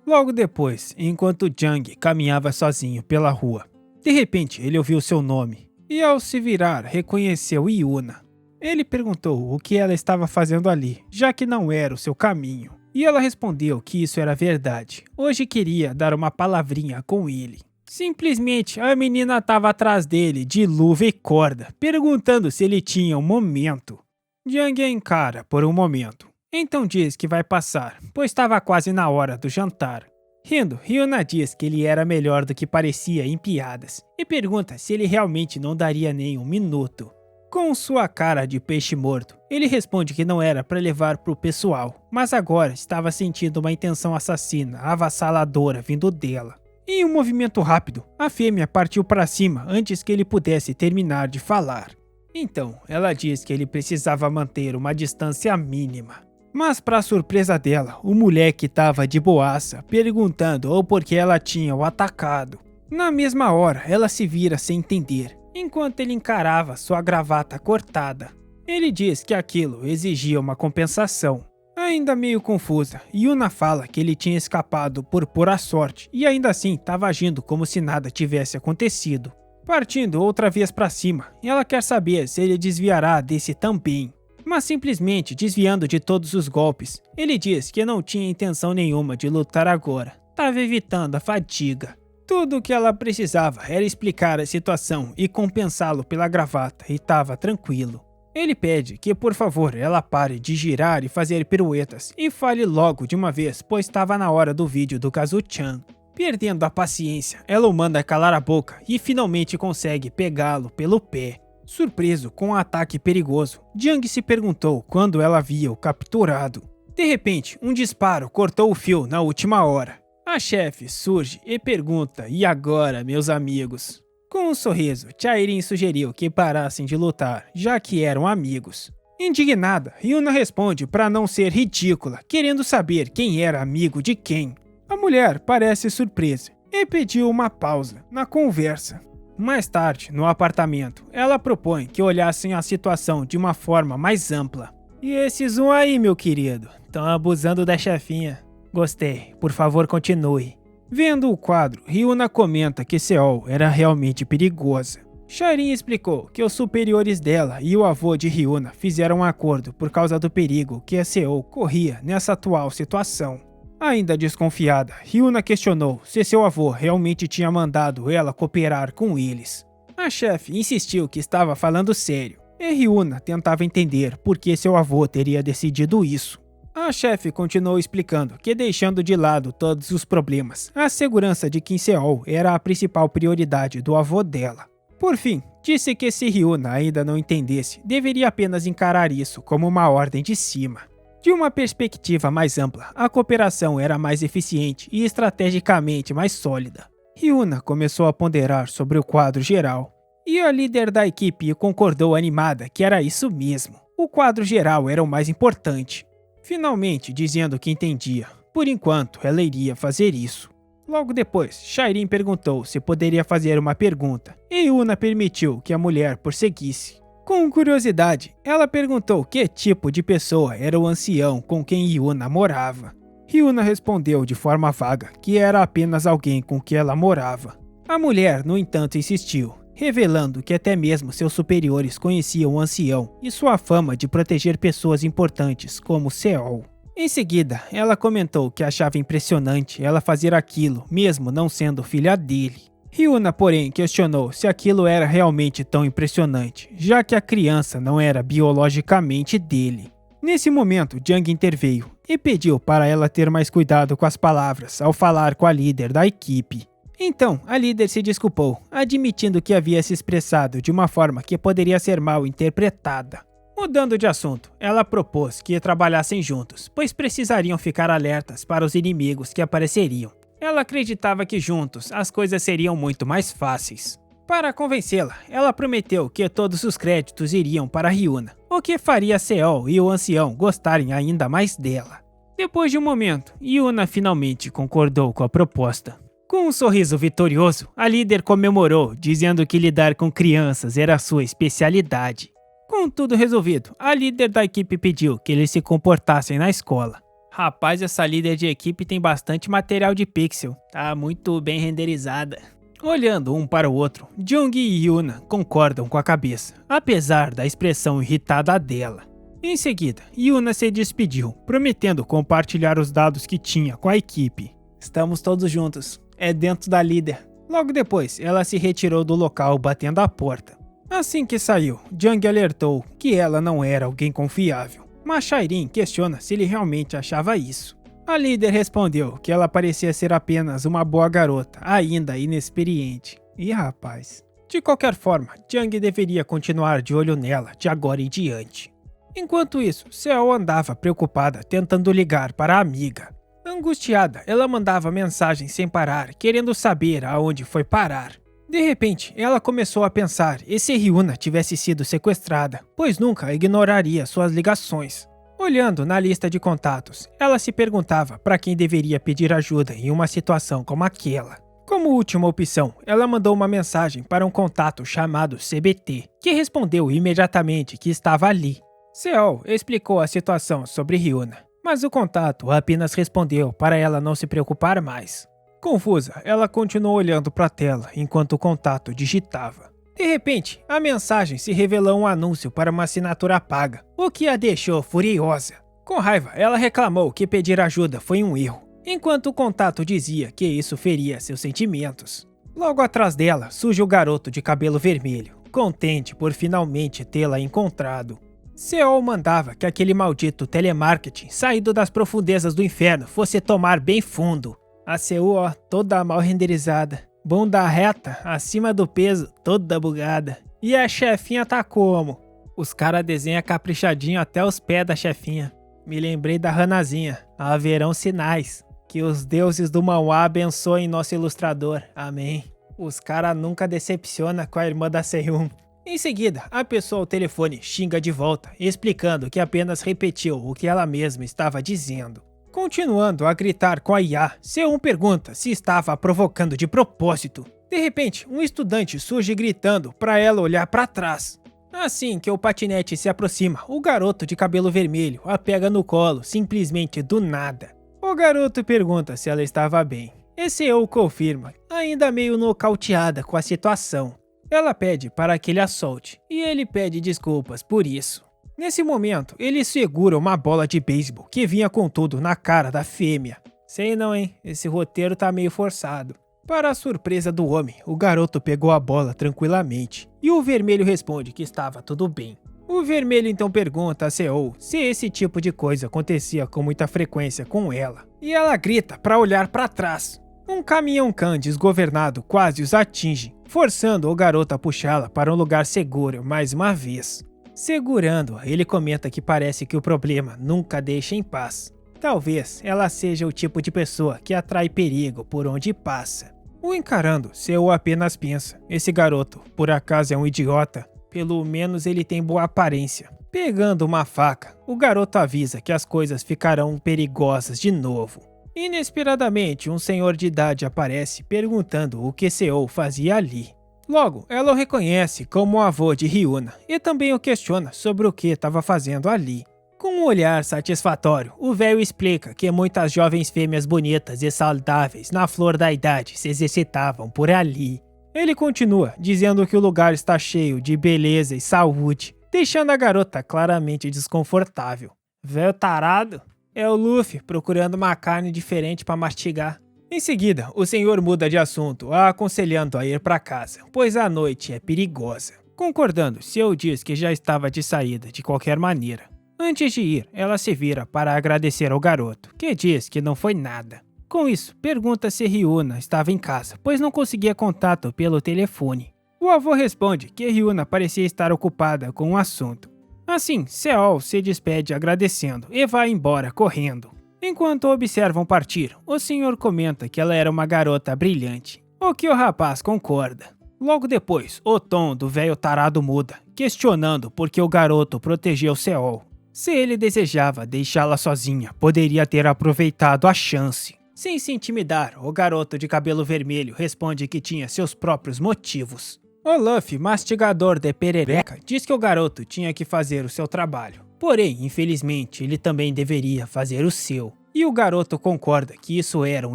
Logo depois, enquanto Jang caminhava sozinho pela rua, de repente ele ouviu seu nome e ao se virar reconheceu Yuna. Ele perguntou o que ela estava fazendo ali, já que não era o seu caminho, e ela respondeu que isso era verdade. Hoje queria dar uma palavrinha com ele. Simplesmente a menina estava atrás dele de luva e corda, perguntando se ele tinha um momento. Jang a encara por um momento. Então diz que vai passar, pois estava quase na hora do jantar. Rindo, Hyuna diz que ele era melhor do que parecia em piadas, e pergunta se ele realmente não daria nem um minuto. Com sua cara de peixe morto, ele responde que não era para levar pro pessoal, mas agora estava sentindo uma intenção assassina avassaladora vindo dela. Em um movimento rápido, a fêmea partiu para cima antes que ele pudesse terminar de falar. Então, ela diz que ele precisava manter uma distância mínima. Mas para surpresa dela, o moleque estava de boaça, perguntando o porquê ela tinha o atacado. Na mesma hora, ela se vira sem entender, enquanto ele encarava sua gravata cortada. Ele diz que aquilo exigia uma compensação. Ainda meio confusa, Yuna fala que ele tinha escapado por pura sorte e ainda assim estava agindo como se nada tivesse acontecido. Partindo outra vez para cima, ela quer saber se ele desviará desse também. Mas simplesmente desviando de todos os golpes, ele diz que não tinha intenção nenhuma de lutar agora, estava evitando a fadiga. Tudo o que ela precisava era explicar a situação e compensá-lo pela gravata e estava tranquilo. Ele pede que por favor ela pare de girar e fazer piruetas e fale logo de uma vez, pois estava na hora do vídeo do Kazu-chan. Perdendo a paciência, ela o manda calar a boca e finalmente consegue pegá-lo pelo pé. Surpreso com um ataque perigoso, Jang se perguntou quando ela via o capturado. De repente, um disparo cortou o fio na última hora. A chefe surge e pergunta: "E agora, meus amigos?" Com um sorriso, Chairin sugeriu que parassem de lutar, já que eram amigos. Indignada, Yuna responde para não ser ridícula, querendo saber quem era amigo de quem. A mulher parece surpresa e pediu uma pausa na conversa. Mais tarde, no apartamento, ela propõe que olhassem a situação de uma forma mais ampla. "E esses um aí, meu querido? Estão abusando da chefinha. Gostei, por favor continue." Vendo o quadro, Ryuna comenta que Seol era realmente perigosa. Chairin explicou que os superiores dela e o avô de Ryuna fizeram um acordo por causa do perigo que a Seol corria nessa atual situação. Ainda desconfiada, Ryuna questionou se seu avô realmente tinha mandado ela cooperar com eles. A chefe insistiu que estava falando sério, e Ryuna tentava entender por que seu avô teria decidido isso. A chefe continuou explicando que, deixando de lado todos os problemas, a segurança de Kim Seol era a principal prioridade do avô dela. Por fim, disse que se Ryuna ainda não entendesse, deveria apenas encarar isso como uma ordem de cima. De uma perspectiva mais ampla, a cooperação era mais eficiente e estrategicamente mais sólida. Ryuna começou a ponderar sobre o quadro geral, e a líder da equipe concordou animada que era isso mesmo. O quadro geral era o mais importante. Finalmente dizendo que entendia. Por enquanto, ela iria fazer isso. Logo depois, Chairin perguntou se poderia fazer uma pergunta, e Yuna permitiu que a mulher prosseguisse. Com curiosidade, ela perguntou que tipo de pessoa era o ancião com quem Yuna morava. Ryuna respondeu de forma vaga que era apenas alguém com quem ela morava. A mulher, no entanto, insistiu, revelando que até mesmo seus superiores conheciam o ancião e sua fama de proteger pessoas importantes como Seol. Em seguida, ela comentou que achava impressionante ela fazer aquilo, mesmo não sendo filha dele. Ryuna, porém, questionou se aquilo era realmente tão impressionante, já que a criança não era biologicamente dele. Nesse momento, Jang interveio e pediu para ela ter mais cuidado com as palavras ao falar com a líder da equipe. Então, a líder se desculpou, admitindo que havia se expressado de uma forma que poderia ser mal interpretada. Mudando de assunto, ela propôs que trabalhassem juntos, pois precisariam ficar alertas para os inimigos que apareceriam. Ela acreditava que juntos as coisas seriam muito mais fáceis. Para convencê-la, ela prometeu que todos os créditos iriam para Ryuna, o que faria Seol e o ancião gostarem ainda mais dela. Depois de um momento, Yuna finalmente concordou com a proposta. Com um sorriso vitorioso, a líder comemorou, dizendo que lidar com crianças era sua especialidade. Com tudo resolvido, a líder da equipe pediu que eles se comportassem na escola. Rapaz, essa líder de equipe tem bastante material de pixel, tá muito bem renderizada. Olhando um para o outro, Jung e Yuna concordam com a cabeça, apesar da expressão irritada dela. Em seguida, Yuna se despediu, prometendo compartilhar os dados que tinha com a equipe. Estamos todos juntos, é dentro da líder. Logo depois, ela se retirou do local batendo a porta. Assim que saiu, Jung alertou que ela não era alguém confiável, mas Chairin questiona se ele realmente achava isso. A líder respondeu que ela parecia ser apenas uma boa garota, ainda inexperiente. E rapaz. De qualquer forma, Jung deveria continuar de olho nela de agora em diante. Enquanto isso, Seol andava preocupada tentando ligar para a amiga. Angustiada, ela mandava mensagens sem parar, querendo saber aonde foi parar. De repente, ela começou a pensar e se Ryuna tivesse sido sequestrada, pois nunca ignoraria suas ligações. Olhando na lista de contatos, ela se perguntava para quem deveria pedir ajuda em uma situação como aquela. Como última opção, ela mandou uma mensagem para um contato chamado CBT, que respondeu imediatamente que estava ali. Seol explicou a situação sobre Ryuna, Mas o contato apenas respondeu para ela não se preocupar mais. Confusa, ela continuou olhando para a tela enquanto o contato digitava. De repente, a mensagem se revelou um anúncio para uma assinatura paga, o que a deixou furiosa. Com raiva, ela reclamou que pedir ajuda foi um erro, enquanto o contato dizia que isso feria seus sentimentos. Logo atrás dela surge o garoto de cabelo vermelho, contente por finalmente tê-la encontrado. Seol mandava que aquele maldito telemarketing saído das profundezas do inferno fosse tomar bem fundo. A Seol, toda mal renderizada, bunda reta, acima do peso, toda bugada. E a chefinha tá como? Os caras desenham caprichadinho até os pés da chefinha. Me lembrei da Hanazinha. Haverão sinais. Que os deuses do Manhwa abençoem nosso ilustrador. Amém. Os caras nunca decepcionam com a irmã da Seyun. Em seguida, a pessoa ao telefone xinga de volta, explicando que apenas repetiu o que ela mesma estava dizendo. Continuando a gritar com a IA, Seyun pergunta se estava provocando de propósito. De repente, um estudante surge gritando para ela olhar para trás. Assim que o patinete se aproxima, o garoto de cabelo vermelho a pega no colo, simplesmente do nada. O garoto pergunta se ela estava bem. E Seyun confirma, ainda meio nocauteada com a situação. Ela pede para que ele a solte, e ele pede desculpas por isso. Nesse momento, ele segura uma bola de beisebol que vinha com tudo na cara da fêmea. Sei não, hein? Esse roteiro tá meio forçado. Para a surpresa do homem, o garoto pegou a bola tranquilamente, e o vermelho responde que estava tudo bem. O vermelho então pergunta a Seol se esse tipo de coisa acontecia com muita frequência com ela, e ela grita para olhar para trás. Um caminhão-cã desgovernado quase os atinge, forçando o garoto a puxá-la para um lugar seguro mais uma vez. Segurando-a, ele comenta que parece que o problema nunca deixa em paz. Talvez ela seja o tipo de pessoa que atrai perigo por onde passa. O encarando, Seol apenas pensa, esse garoto, por acaso é um idiota? Pelo menos ele tem boa aparência. Pegando uma faca, o garoto avisa que as coisas ficarão perigosas de novo. Inesperadamente, um senhor de idade aparece perguntando o que Seol fazia ali. Logo, ela o reconhece como o avô de Ryuna e também o questiona sobre o que estava fazendo ali. Com um olhar satisfatório, o velho explica que muitas jovens fêmeas bonitas e saudáveis na flor da idade se exercitavam por ali. Ele continua dizendo que o lugar está cheio de beleza e saúde, deixando a garota claramente desconfortável. Velho tarado? É o Luffy procurando uma carne diferente para mastigar. Em seguida, o senhor muda de assunto, a aconselhando a ir para casa, pois a noite é perigosa. Concordando, Seol diz que já estava de saída de qualquer maneira. Antes de ir, ela se vira para agradecer ao garoto, que diz que não foi nada. Com isso, pergunta se Ryuna estava em casa, pois não conseguia contato pelo telefone. O avô responde que Ryuna parecia estar ocupada com um assunto. Assim, Seol se despede agradecendo e vai embora correndo. Enquanto observam partir, o senhor comenta que ela era uma garota brilhante, o que o rapaz concorda. Logo depois, o tom do velho tarado muda, questionando por que o garoto protegeu Seol. Se ele desejava deixá-la sozinha, poderia ter aproveitado a chance. Sem se intimidar, o garoto de cabelo vermelho responde que tinha seus próprios motivos. O Luffy, mastigador de perereca, diz que o garoto tinha que fazer o seu trabalho. Porém, infelizmente, ele também deveria fazer o seu. E o garoto concorda que isso era um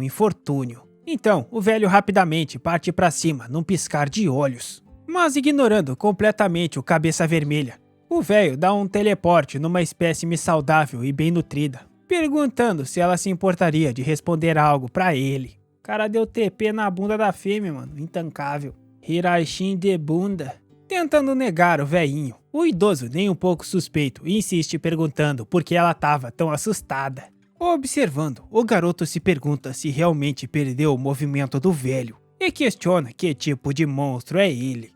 infortúnio. Então, o velho rapidamente parte para cima num piscar de olhos. Mas ignorando completamente o cabeça vermelha, o velho dá um teleporte numa espécime saudável e bem nutrida, perguntando se ela se importaria de responder algo pra ele. O cara deu TP na bunda da fêmea, mano, intancável. Hirashin de bunda. Tentando negar o velhinho, o idoso, nem um pouco suspeito, insiste perguntando por que ela tava tão assustada. Observando, o garoto se pergunta se realmente perdeu o movimento do velho e questiona que tipo de monstro é ele.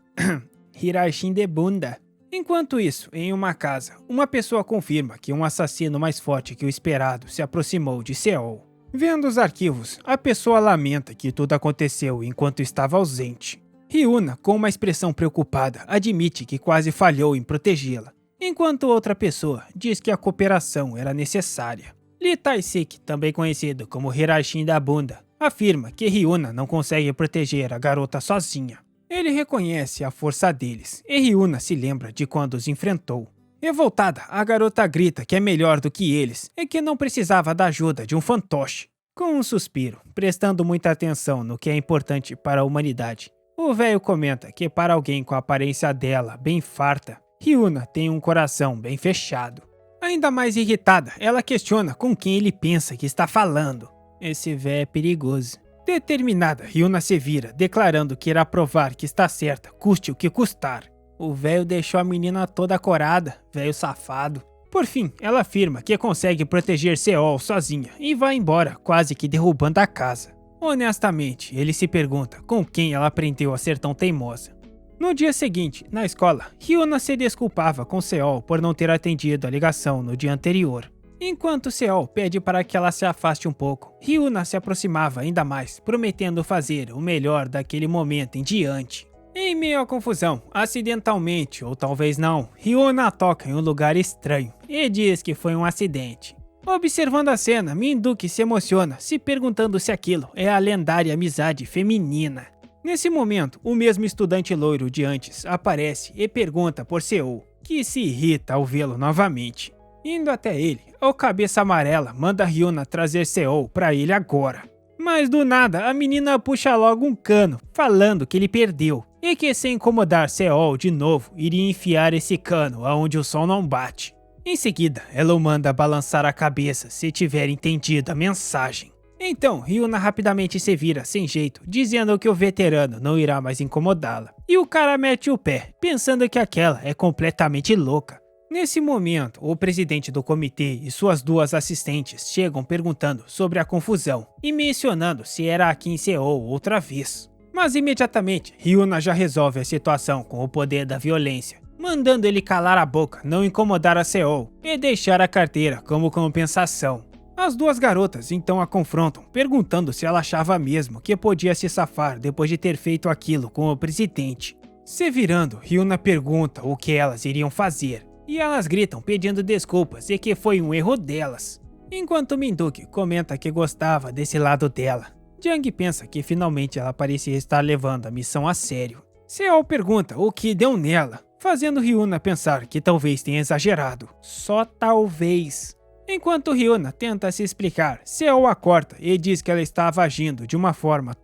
Hirashin de bunda. Enquanto isso, em uma casa, uma pessoa confirma que um assassino mais forte que o esperado se aproximou de Seol. Vendo os arquivos, a pessoa lamenta que tudo aconteceu enquanto estava ausente. Ryuna, com uma expressão preocupada, admite que quase falhou em protegê-la, enquanto outra pessoa diz que a cooperação era necessária. Lee Tai-sik, também conhecido como Hirashin da Bunda, afirma que Ryuna não consegue proteger a garota sozinha. Ele reconhece a força deles, e Ryuna se lembra de quando os enfrentou. Revoltada, a garota grita que é melhor do que eles e que não precisava da ajuda de um fantoche. Com um suspiro, prestando muita atenção no que é importante para a humanidade, o velho comenta que para alguém com a aparência dela, bem farta, Ryuna tem um coração bem fechado. Ainda mais irritada, ela questiona com quem ele pensa que está falando. Esse velho é perigoso. Determinada, Ryuna se vira, declarando que irá provar que está certa, custe o que custar. O velho deixou a menina toda corada, velho safado. Por fim, ela afirma que consegue proteger Seol sozinha e vai embora, quase que derrubando a casa. Honestamente, ele se pergunta com quem ela aprendeu a ser tão teimosa. No dia seguinte, na escola, Ryuna se desculpava com Seol por não ter atendido a ligação no dia anterior. Enquanto Seol pede para que ela se afaste um pouco, Ryuna se aproximava ainda mais, prometendo fazer o melhor daquele momento em diante. Em meio à confusão, acidentalmente ou talvez não, Ryuna toca em um lugar estranho e diz que foi um acidente. Observando a cena, Minduki se emociona, se perguntando se aquilo é a lendária amizade feminina. Nesse momento, o mesmo estudante loiro de antes aparece e pergunta por Seol, que se irrita ao vê-lo novamente. Indo até ele, o cabeça amarela manda Ryuna trazer Seol para ele agora. Mas do nada, a menina puxa logo um cano, falando que ele perdeu, e que se incomodar Seol de novo, iria enfiar esse cano aonde o sol não bate. Em seguida, ela o manda balançar a cabeça se tiver entendido a mensagem. Então, Ryuna rapidamente se vira sem jeito, dizendo que o veterano não irá mais incomodá-la. E o cara mete o pé, pensando que aquela é completamente louca. Nesse momento, o presidente do comitê e suas duas assistentes chegam perguntando sobre a confusão e mencionando se era aqui em Seol outra vez. Mas imediatamente, Ryuna já resolve a situação com o poder da violência, mandando ele calar a boca, não incomodar a Seol e deixar a carteira como compensação. As duas garotas então a confrontam, perguntando se ela achava mesmo que podia se safar depois de ter feito aquilo com o presidente. Se virando, Ryuna pergunta o que elas iriam fazer. E elas gritam pedindo desculpas e que foi um erro delas. Enquanto Minduki comenta que gostava desse lado dela, Jang pensa que finalmente ela parecia estar levando a missão a sério. Seol pergunta o que deu nela, fazendo Ryuna pensar que talvez tenha exagerado. Só talvez. Enquanto Ryuna tenta se explicar, Seol a corta e diz que ela estava agindo de uma forma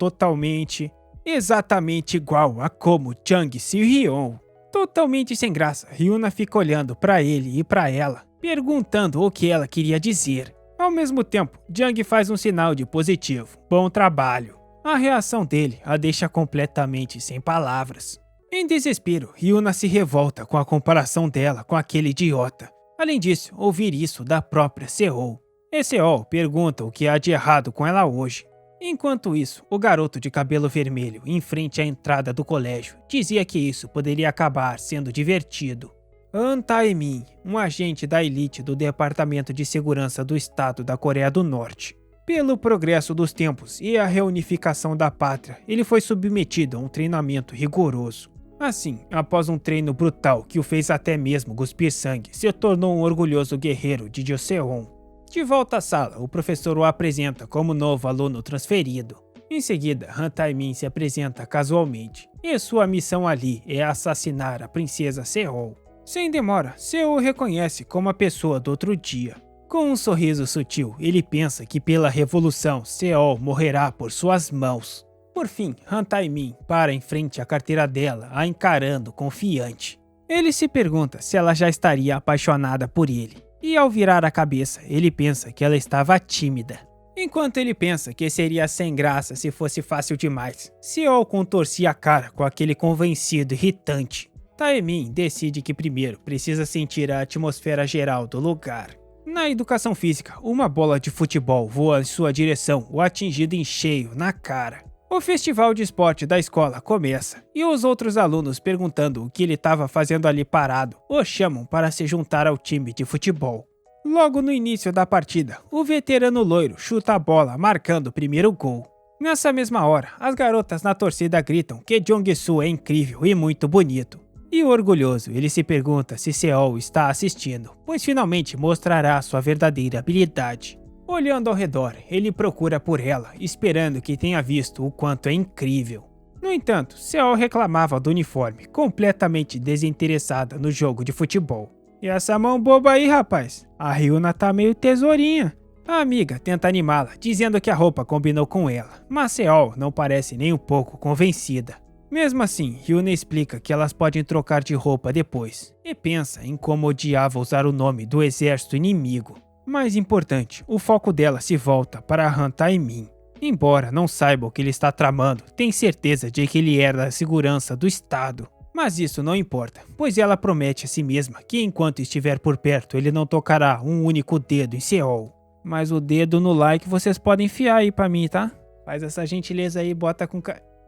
exatamente igual a como Jang Se-hyun. Totalmente sem graça, Ryuna fica olhando para ele e para ela, perguntando o que ela queria dizer. Ao mesmo tempo, Jang faz um sinal de positivo. Bom trabalho. A reação dele a deixa completamente sem palavras. Em desespero, Ryuna se revolta com a comparação dela com aquele idiota. Além disso, ouvir isso da própria Seol. E Seol pergunta o que há de errado com ela hoje. Enquanto isso, o garoto de cabelo vermelho, em frente à entrada do colégio, dizia que isso poderia acabar sendo divertido. Han Tae-min, um agente da elite do Departamento de Segurança do Estado da Coreia do Norte. Pelo progresso dos tempos e a reunificação da pátria, ele foi submetido a um treinamento rigoroso. Assim, após um treino brutal que o fez até mesmo cuspir sangue, se tornou um orgulhoso guerreiro de Joseon. De volta à sala, o professor o apresenta como novo aluno transferido. Em seguida, Han Tae-min se apresenta casualmente, e sua missão ali é assassinar a princesa Seol. Sem demora, Seol o reconhece como a pessoa do outro dia. Com um sorriso sutil, ele pensa que pela revolução, Seol morrerá por suas mãos. Por fim, Han Tae-min para em frente à carteira dela, a encarando confiante. Ele se pergunta se ela já estaria apaixonada por ele. E ao virar a cabeça, ele pensa que ela estava tímida. Enquanto ele pensa que seria sem graça se fosse fácil demais, Seol contorcia a cara com aquele convencido irritante. Taemin decide que primeiro precisa sentir a atmosfera geral do lugar. Na educação física, uma bola de futebol voa em sua direção, o atingindo em cheio na cara. O festival de esporte da escola começa, e os outros alunos perguntando o que ele estava fazendo ali parado, o chamam para se juntar ao time de futebol. Logo no início da partida, o veterano loiro chuta a bola, marcando o primeiro gol. Nessa mesma hora, as garotas na torcida gritam que Jong-soo é incrível e muito bonito. E orgulhoso, ele se pergunta se Seol está assistindo, pois finalmente mostrará sua verdadeira habilidade. Olhando ao redor, ele procura por ela, esperando que tenha visto o quanto é incrível. No entanto, Seol reclamava do uniforme, completamente desinteressada no jogo de futebol. E essa mão boba aí, rapaz? A Ryuna tá meio tesourinha. A amiga tenta animá-la, dizendo que a roupa combinou com ela, mas Seol não parece nem um pouco convencida. Mesmo assim, Ryuna explica que elas podem trocar de roupa depois, e pensa em como odiava usar o nome do exército inimigo. Mais importante, o foco dela se volta para Han Taemin. Embora não saiba o que ele está tramando, tem certeza de que ele era da segurança do estado. Mas isso não importa, pois ela promete a si mesma que enquanto estiver por perto ele não tocará um único dedo em Seol. Mas o dedo no like vocês podem enfiar aí pra mim, tá? Faz essa gentileza aí, bota com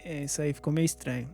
isso aí ficou meio estranho.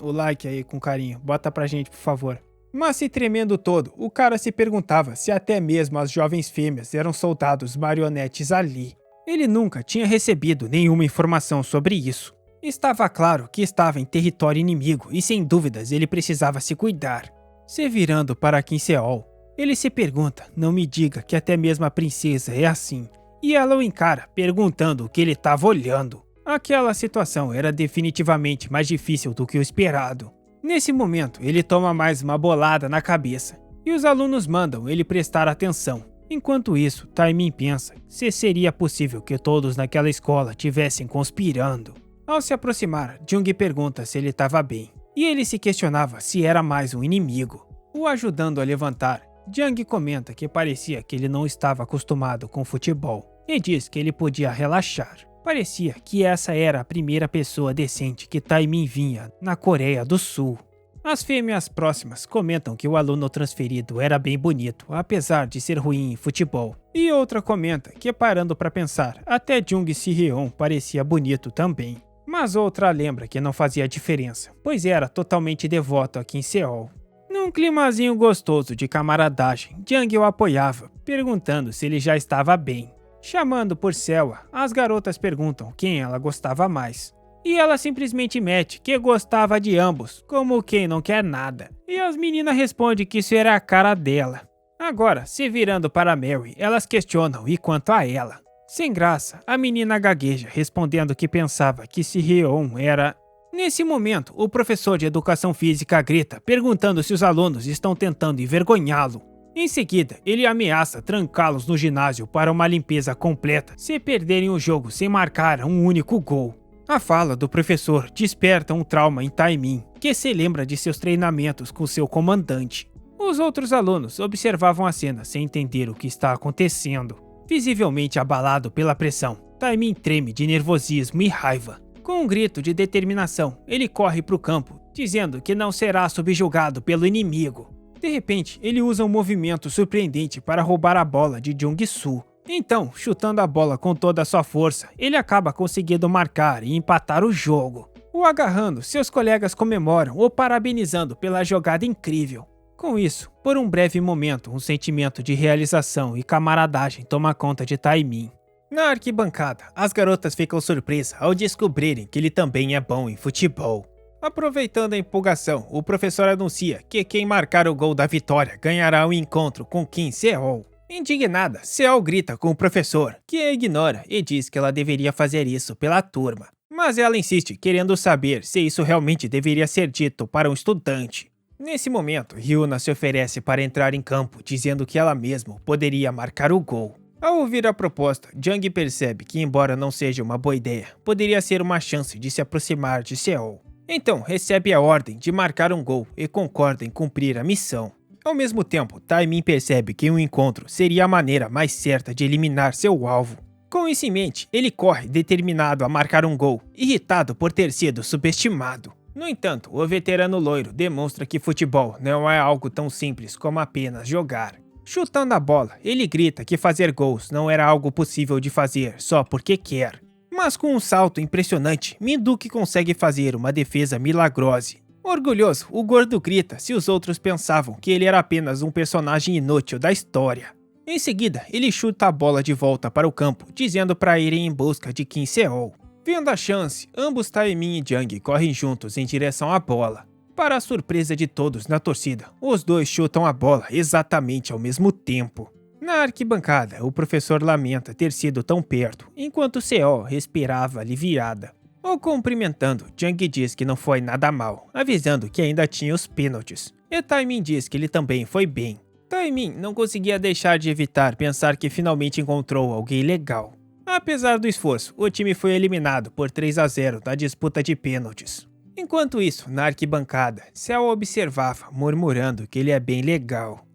O like aí com carinho, bota pra gente, por favor. Mas se tremendo todo, o cara se perguntava se até mesmo as jovens fêmeas eram soldados marionetes ali. Ele nunca tinha recebido nenhuma informação sobre isso. Estava claro que estava em território inimigo e sem dúvidas ele precisava se cuidar. Se virando para Kim Seol, ele se pergunta, não me diga que até mesmo a princesa é assim. E ela o encara, perguntando o que ele estava olhando. Aquela situação era definitivamente mais difícil do que o esperado. Nesse momento, ele toma mais uma bolada na cabeça, e os alunos mandam ele prestar atenção. Enquanto isso, Taemin pensa se seria possível que todos naquela escola tivessem conspirando. Ao se aproximar, Jung pergunta se ele estava bem, e ele se questionava se era mais um inimigo. O ajudando a levantar, Jung comenta que parecia que ele não estava acostumado com futebol, e diz que ele podia relaxar. Parecia que essa era a primeira pessoa decente que Taemin vinha na Coreia do Sul. As fêmeas próximas comentam que o aluno transferido era bem bonito, apesar de ser ruim em futebol. E outra comenta que, parando para pensar, até Jung Si-hyun parecia bonito também. Mas outra lembra que não fazia diferença, pois era totalmente devoto a Kim Seol. Num climazinho gostoso de camaradagem, Jung o apoiava, perguntando se ele já estava bem. Chamando por Sewa, as garotas perguntam quem ela gostava mais. E ela simplesmente mete que gostava de ambos, como quem não quer nada. E as meninas respondem que isso era a cara dela. Agora, se virando para Mary, elas questionam e quanto a ela. Sem graça, a menina gagueja, respondendo que pensava que Si-hyun era... Nesse momento, o professor de educação física grita, perguntando se os alunos estão tentando envergonhá-lo. Em seguida, ele ameaça trancá-los no ginásio para uma limpeza completa se perderem o jogo sem marcar um único gol. A fala do professor desperta um trauma em Taemin, que se lembra de seus treinamentos com seu comandante. Os outros alunos observavam a cena sem entender o que está acontecendo. Visivelmente abalado pela pressão, Taemin treme de nervosismo e raiva. Com um grito de determinação, ele corre para o campo, dizendo que não será subjugado pelo inimigo. De repente, ele usa um movimento surpreendente para roubar a bola de Jung-soo. Então, chutando a bola com toda a sua força, ele acaba conseguindo marcar e empatar o jogo. O agarrando, seus colegas comemoram o parabenizando pela jogada incrível. Com isso, por um breve momento, um sentimento de realização e camaradagem toma conta de Taemin. Na arquibancada, as garotas ficam surpresas ao descobrirem que ele também é bom em futebol. Aproveitando a empolgação, o professor anuncia que quem marcar o gol da vitória ganhará um encontro com Kim Seol. Indignada, Seol grita com o professor, que a ignora e diz que ela deveria fazer isso pela turma. Mas ela insiste, querendo saber se isso realmente deveria ser dito para um estudante. Nesse momento, Ryuna se oferece para entrar em campo, dizendo que ela mesma poderia marcar o gol. Ao ouvir a proposta, Jung percebe que, embora não seja uma boa ideia, poderia ser uma chance de se aproximar de Seol. Então, recebe a ordem de marcar um gol e concorda em cumprir a missão. Ao mesmo tempo, Taemin percebe que um encontro seria a maneira mais certa de eliminar seu alvo. Com isso em mente, ele corre determinado a marcar um gol, irritado por ter sido subestimado. No entanto, o veterano loiro demonstra que futebol não é algo tão simples como apenas jogar. Chutando a bola, ele grita que fazer gols não era algo possível de fazer só porque quer. Mas com um salto impressionante, Minduki consegue fazer uma defesa milagrosa. Orgulhoso, o gordo grita se os outros pensavam que ele era apenas um personagem inútil da história. Em seguida, ele chuta a bola de volta para o campo, dizendo para irem em busca de Kim Seol. Vendo a chance, ambos Taemin e Jung correm juntos em direção à bola. Para a surpresa de todos na torcida, os dois chutam a bola exatamente ao mesmo tempo. Na arquibancada, o professor lamenta ter sido tão perto, enquanto Seol respirava aliviada. Ao cumprimentando, Jung diz que não foi nada mal, avisando que ainda tinha os pênaltis. E Taemin diz que ele também foi bem. Taimin não conseguia deixar de evitar pensar que finalmente encontrou alguém legal. Apesar do esforço, o time foi eliminado por 3-0 na disputa de pênaltis. Enquanto isso, na arquibancada, Cell observava, murmurando que ele é bem legal.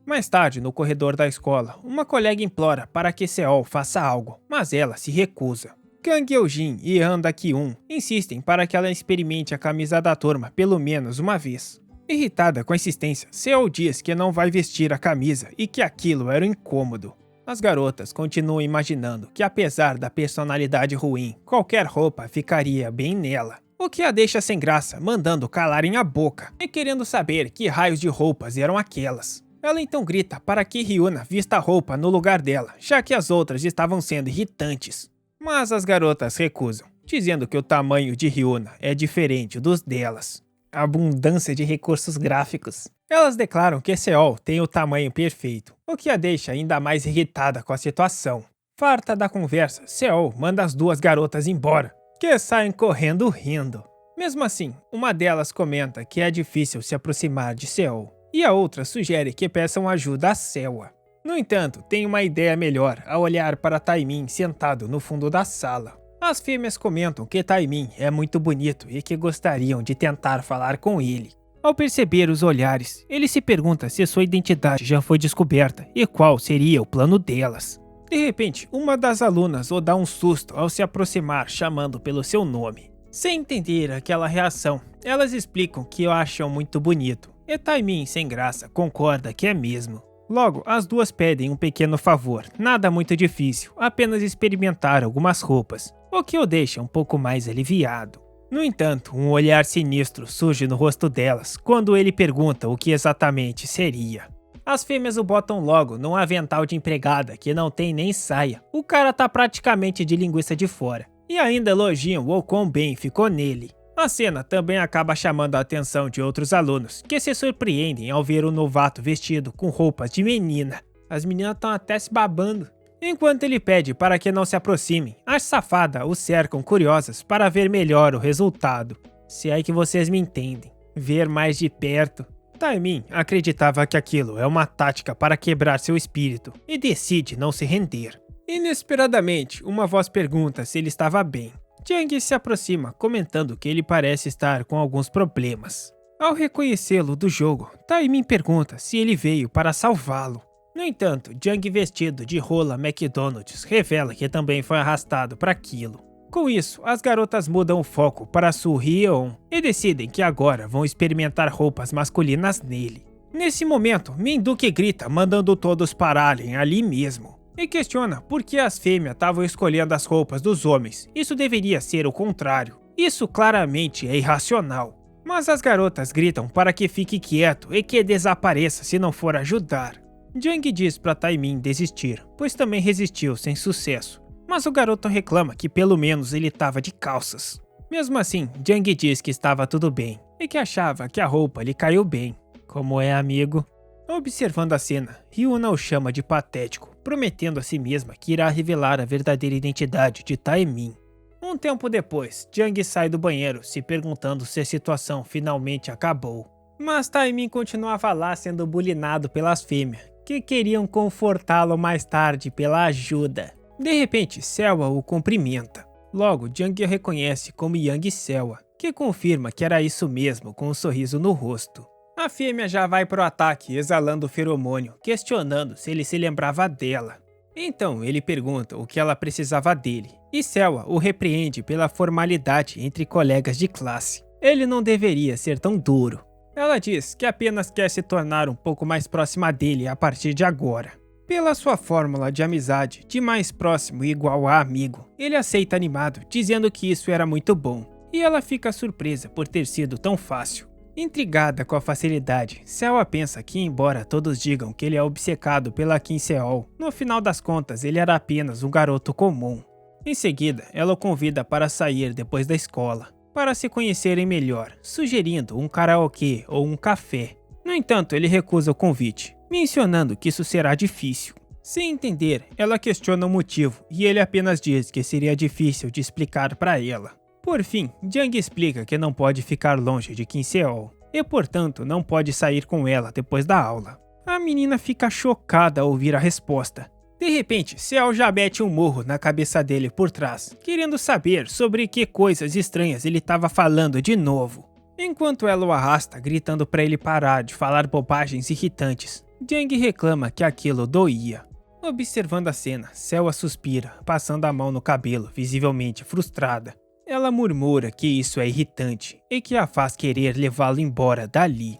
Mais tarde, no corredor da escola, uma colega implora para que Seol faça algo, mas ela se recusa. Kang Yeojin e Han Da-kyun insistem para que ela experimente a camisa da turma pelo menos uma vez. Irritada com a insistência, Seol diz que não vai vestir a camisa e que aquilo era um incômodo. As garotas continuam imaginando que, apesar da personalidade ruim, qualquer roupa ficaria bem nela. O que a deixa sem graça, mandando calarem a boca e querendo saber que raios de roupas eram aquelas. Ela então grita para que Hyuna vista a roupa no lugar dela, já que as outras estavam sendo irritantes. Mas as garotas recusam, dizendo que o tamanho de Hyuna é diferente dos delas. Abundância de recursos gráficos. Elas declaram que Seol tem o tamanho perfeito, o que a deixa ainda mais irritada com a situação. Farta da conversa, Seol manda as duas garotas embora, que saem correndo rindo. Mesmo assim, uma delas comenta que é difícil se aproximar de Seol, e a outra sugere que peçam ajuda a Sewa. No entanto, tem uma ideia melhor ao olhar para Taimin sentado no fundo da sala. As fêmeas comentam que Taimin é muito bonito e que gostariam de tentar falar com ele. Ao perceber os olhares, ele se pergunta se sua identidade já foi descoberta e qual seria o plano delas. De repente, uma das alunas o dá um susto ao se aproximar chamando pelo seu nome. Sem entender aquela reação, elas explicam que o acham muito bonito, e Taimin, sem graça, concorda que é mesmo. Logo, as duas pedem um pequeno favor, nada muito difícil, apenas experimentar algumas roupas, o que o deixa um pouco mais aliviado. No entanto, um olhar sinistro surge no rosto delas quando ele pergunta o que exatamente seria. As fêmeas o botam logo num avental de empregada que não tem nem saia, o cara tá praticamente de linguiça de fora, e ainda elogiam o quão bem ficou nele. A cena também acaba chamando a atenção de outros alunos, que se surpreendem ao ver o novato vestido com roupas de menina. As meninas estão até se babando. Enquanto ele pede para que não se aproximem, as safadas o cercam curiosas para ver melhor o resultado. Se é que vocês me entendem. Ver mais de perto. Taimin acreditava que aquilo é uma tática para quebrar seu espírito e decide não se render. Inesperadamente, uma voz pergunta se ele estava bem. Jang se aproxima, comentando que ele parece estar com alguns problemas. Ao reconhecê-lo do jogo, Taimin pergunta se ele veio para salvá-lo. No entanto, Jang vestido de rola McDonald's revela que também foi arrastado para aquilo. Com isso, as garotas mudam o foco para Soo Hye-on e decidem que agora vão experimentar roupas masculinas nele. Nesse momento, Min-duk grita mandando todos pararem ali mesmo. E questiona por que as fêmeas estavam escolhendo as roupas dos homens. Isso deveria ser o contrário. Isso claramente é irracional. Mas as garotas gritam para que fique quieto e que desapareça se não for ajudar. Jang diz para Taimin desistir, pois também resistiu sem sucesso. Mas o garoto reclama que pelo menos ele estava de calças. Mesmo assim, Jang diz que estava tudo bem e que achava que a roupa lhe caiu bem. Como é amigo? Observando a cena, Hyuna o chama de patético, prometendo a si mesma que irá revelar a verdadeira identidade de Taimin. Um tempo depois, Jang sai do banheiro, se perguntando se a situação finalmente acabou. Mas Taimin continuava lá sendo bulinado pelas fêmeas, que queriam confortá-lo mais tarde pela ajuda. De repente, Sewa o cumprimenta. Logo, Jang o reconhece como Yang Sewa, que confirma que era isso mesmo com um sorriso no rosto. A fêmea já vai pro ataque exalando o feromônio, questionando se ele se lembrava dela. Então ele pergunta o que ela precisava dele, e Sewa o repreende pela formalidade entre colegas de classe. Ele não deveria ser tão duro. Ela diz que apenas quer se tornar um pouco mais próxima dele a partir de agora. Pela sua fórmula de amizade, de mais próximo igual a amigo, ele aceita animado, dizendo que isso era muito bom, e ela fica surpresa por ter sido tão fácil. Intrigada com a facilidade, Sewa pensa que, embora todos digam que ele é obcecado pela Kim Seol, no final das contas ele era apenas um garoto comum. Em seguida, ela o convida para sair depois da escola, para se conhecerem melhor, sugerindo um karaokê ou um café. No entanto, ele recusa o convite, mencionando que isso será difícil. Sem entender, ela questiona o motivo e ele apenas diz que seria difícil de explicar para ela. Por fim, Jang explica que não pode ficar longe de Kim Seol e, portanto, não pode sair com ela depois da aula. A menina fica chocada ao ouvir a resposta. De repente, Seo já mete um murro na cabeça dele por trás, querendo saber sobre que coisas estranhas ele estava falando de novo. Enquanto ela o arrasta, gritando para ele parar de falar bobagens irritantes, Jang reclama que aquilo doía. Observando a cena, Seo suspira, passando a mão no cabelo, visivelmente frustrada. Ela murmura que isso é irritante e que a faz querer levá-lo embora dali.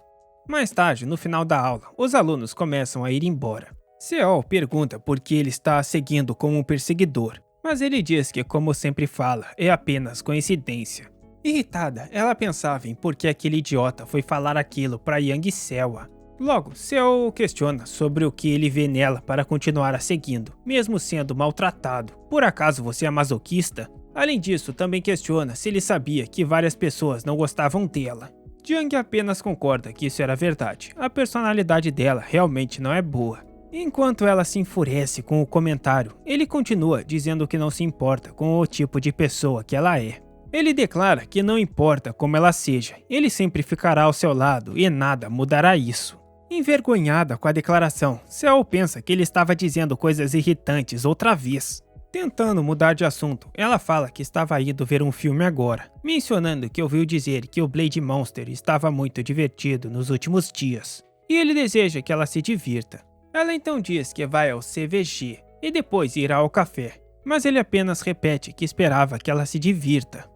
Mais tarde, no final da aula, os alunos começam a ir embora. Seo pergunta por que ele está a seguindo como um perseguidor, mas ele diz que, como sempre fala, é apenas coincidência. Irritada, ela pensava em por que aquele idiota foi falar aquilo para Yang Sewa. Logo, Seo questiona sobre o que ele vê nela para continuar a seguindo, mesmo sendo maltratado. Por acaso você é masoquista? Além disso, também questiona se ele sabia que várias pessoas não gostavam dela. Jang apenas concorda que isso era verdade, a personalidade dela realmente não é boa. Enquanto ela se enfurece com o comentário, ele continua dizendo que não se importa com o tipo de pessoa que ela é. Ele declara que não importa como ela seja, ele sempre ficará ao seu lado e nada mudará isso. Envergonhada com a declaração, Seo pensa que ele estava dizendo coisas irritantes outra vez. Tentando mudar de assunto, ela fala que estava indo ver um filme agora, mencionando que ouviu dizer que o Blade Monster estava muito divertido nos últimos dias, e ele deseja que ela se divirta. Ela então diz que vai ao CVG e depois irá ao café, mas ele apenas repete que esperava que ela se divirta.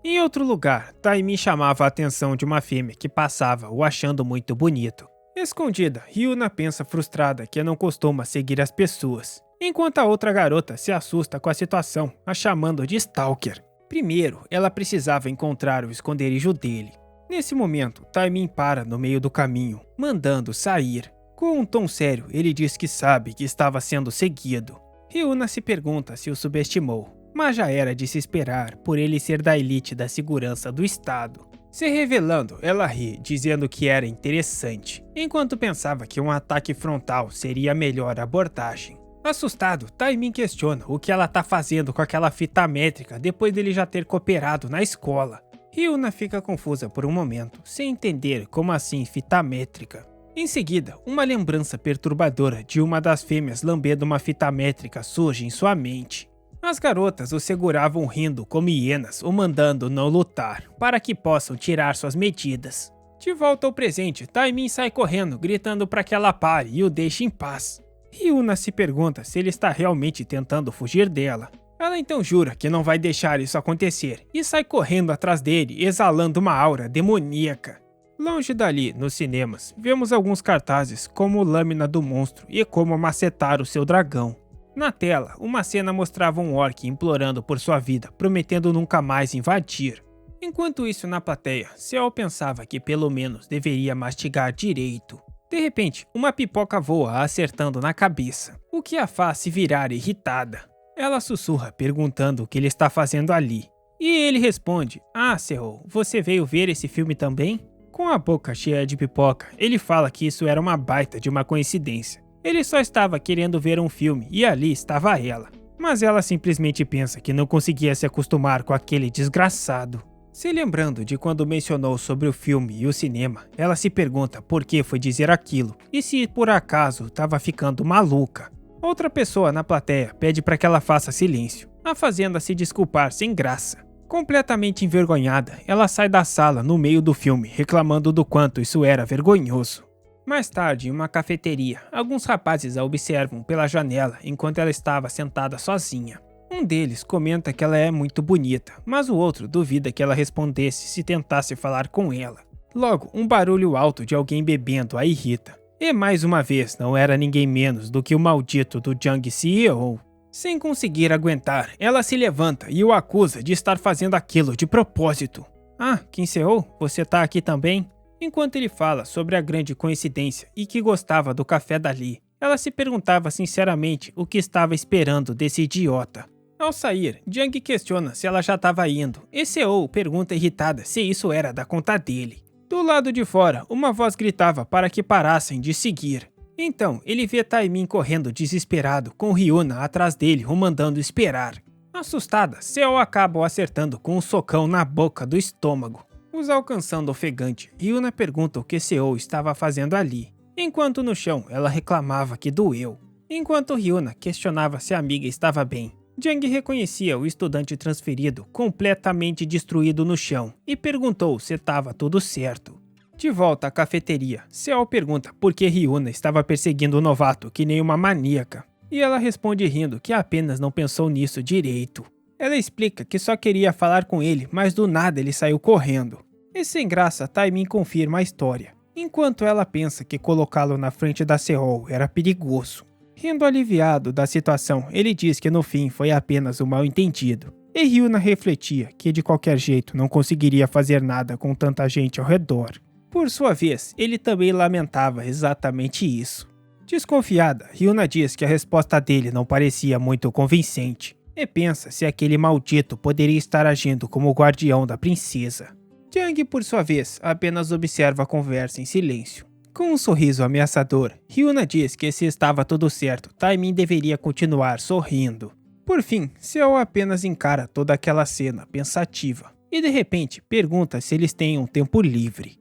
Em outro lugar, Taemin chamava a atenção de uma fêmea que passava, o achando muito bonito. Escondida, Hyuna pensa frustrada que não costuma seguir as pessoas, enquanto a outra garota se assusta com a situação, a chamando de Stalker. Primeiro, ela precisava encontrar o esconderijo dele. Nesse momento, Taemin para no meio do caminho, mandando sair. Com um tom sério, ele diz que sabe que estava sendo seguido. Hyuna se pergunta se o subestimou, mas já era de se esperar por ele ser da elite da segurança do estado. Se revelando, ela ri, dizendo que era interessante, enquanto pensava que um ataque frontal seria a melhor abordagem. Assustado, Taemin questiona o que ela tá fazendo com aquela fita métrica depois dele já ter cooperado na escola. Hyuna fica confusa por um momento, sem entender como assim fita métrica. Em seguida, uma lembrança perturbadora de uma das fêmeas lambendo uma fita métrica surge em sua mente. As garotas o seguravam rindo como hienas, o mandando não lutar, para que possam tirar suas medidas. De volta ao presente, Taemin sai correndo, gritando para que ela pare e o deixe em paz. Hyuna se pergunta se ele está realmente tentando fugir dela. Ela então jura que não vai deixar isso acontecer e sai correndo atrás dele, exalando uma aura demoníaca. Longe dali, nos cinemas, vemos alguns cartazes como Lâmina do Monstro e como macetar o seu dragão. Na tela, uma cena mostrava um orc implorando por sua vida, prometendo nunca mais invadir. Enquanto isso na plateia, Seo pensava que pelo menos deveria mastigar direito. De repente, uma pipoca voa acertando na cabeça, o que a faz se virar irritada. Ela sussurra perguntando o que ele está fazendo ali. E ele responde: "Ah, Seo, você veio ver esse filme também?" Com a boca cheia de pipoca, ele fala que isso era uma baita de uma coincidência. Ele só estava querendo ver um filme e ali estava ela. Mas ela simplesmente pensa que não conseguia se acostumar com aquele desgraçado. Se lembrando de quando mencionou sobre o filme e o cinema, ela se pergunta por que foi dizer aquilo e se por acaso estava ficando maluca. Outra pessoa na plateia pede para que ela faça silêncio, a fazendo-a se desculpar sem graça. Completamente envergonhada, ela sai da sala no meio do filme, reclamando do quanto isso era vergonhoso. Mais tarde, em uma cafeteria, alguns rapazes a observam pela janela enquanto ela estava sentada sozinha. Um deles comenta que ela é muito bonita, mas o outro duvida que ela respondesse se tentasse falar com ela. Logo, um barulho alto de alguém bebendo a irrita. E mais uma vez, não era ninguém menos do que o maldito do Jang CEO. Sem conseguir aguentar, ela se levanta e o acusa de estar fazendo aquilo de propósito. "Ah, Kim Seo, você tá aqui também?" Enquanto ele fala sobre a grande coincidência e que gostava do café dali, ela se perguntava sinceramente o que estava esperando desse idiota. Ao sair, Jang questiona se ela já estava indo, e Seo pergunta irritada se isso era da conta dele. Do lado de fora, uma voz gritava para que parassem de seguir. Então, ele vê Taemin correndo desesperado, com Hyuna atrás dele o mandando esperar. Assustada, Seo acaba o acertando com um socão na boca do estômago. Os alcançando ofegante, Hyuna pergunta o que Seo estava fazendo ali. enquanto no chão ela reclamava que doeu. Enquanto Hyuna questionava se a amiga estava bem, Jang reconhecia o estudante transferido completamente destruído no chão e perguntou se estava tudo certo. De volta à cafeteria, Seo pergunta por que Hyuna estava perseguindo o novato que nem uma maníaca, e ela responde rindo que apenas não pensou nisso direito. Ela explica que só queria falar com ele, mas do nada ele saiu correndo. E sem graça, Taemin confirma a história, enquanto ela pensa que colocá-lo na frente da Seo era perigoso. Rindo aliviado da situação, ele diz que no fim foi apenas um mal-entendido. E Hyuna refletia que de qualquer jeito não conseguiria fazer nada com tanta gente ao redor. Por sua vez, ele também lamentava exatamente isso. Desconfiada, Hyuna diz que a resposta dele não parecia muito convincente, e pensa se aquele maldito poderia estar agindo como o guardião da princesa. Jang, por sua vez, apenas observa a conversa em silêncio. Com um sorriso ameaçador, Hyuna diz que se estava tudo certo, Taemin deveria continuar sorrindo. Por fim, Seo apenas encara toda aquela cena pensativa, e de repente pergunta se eles têm um tempo livre.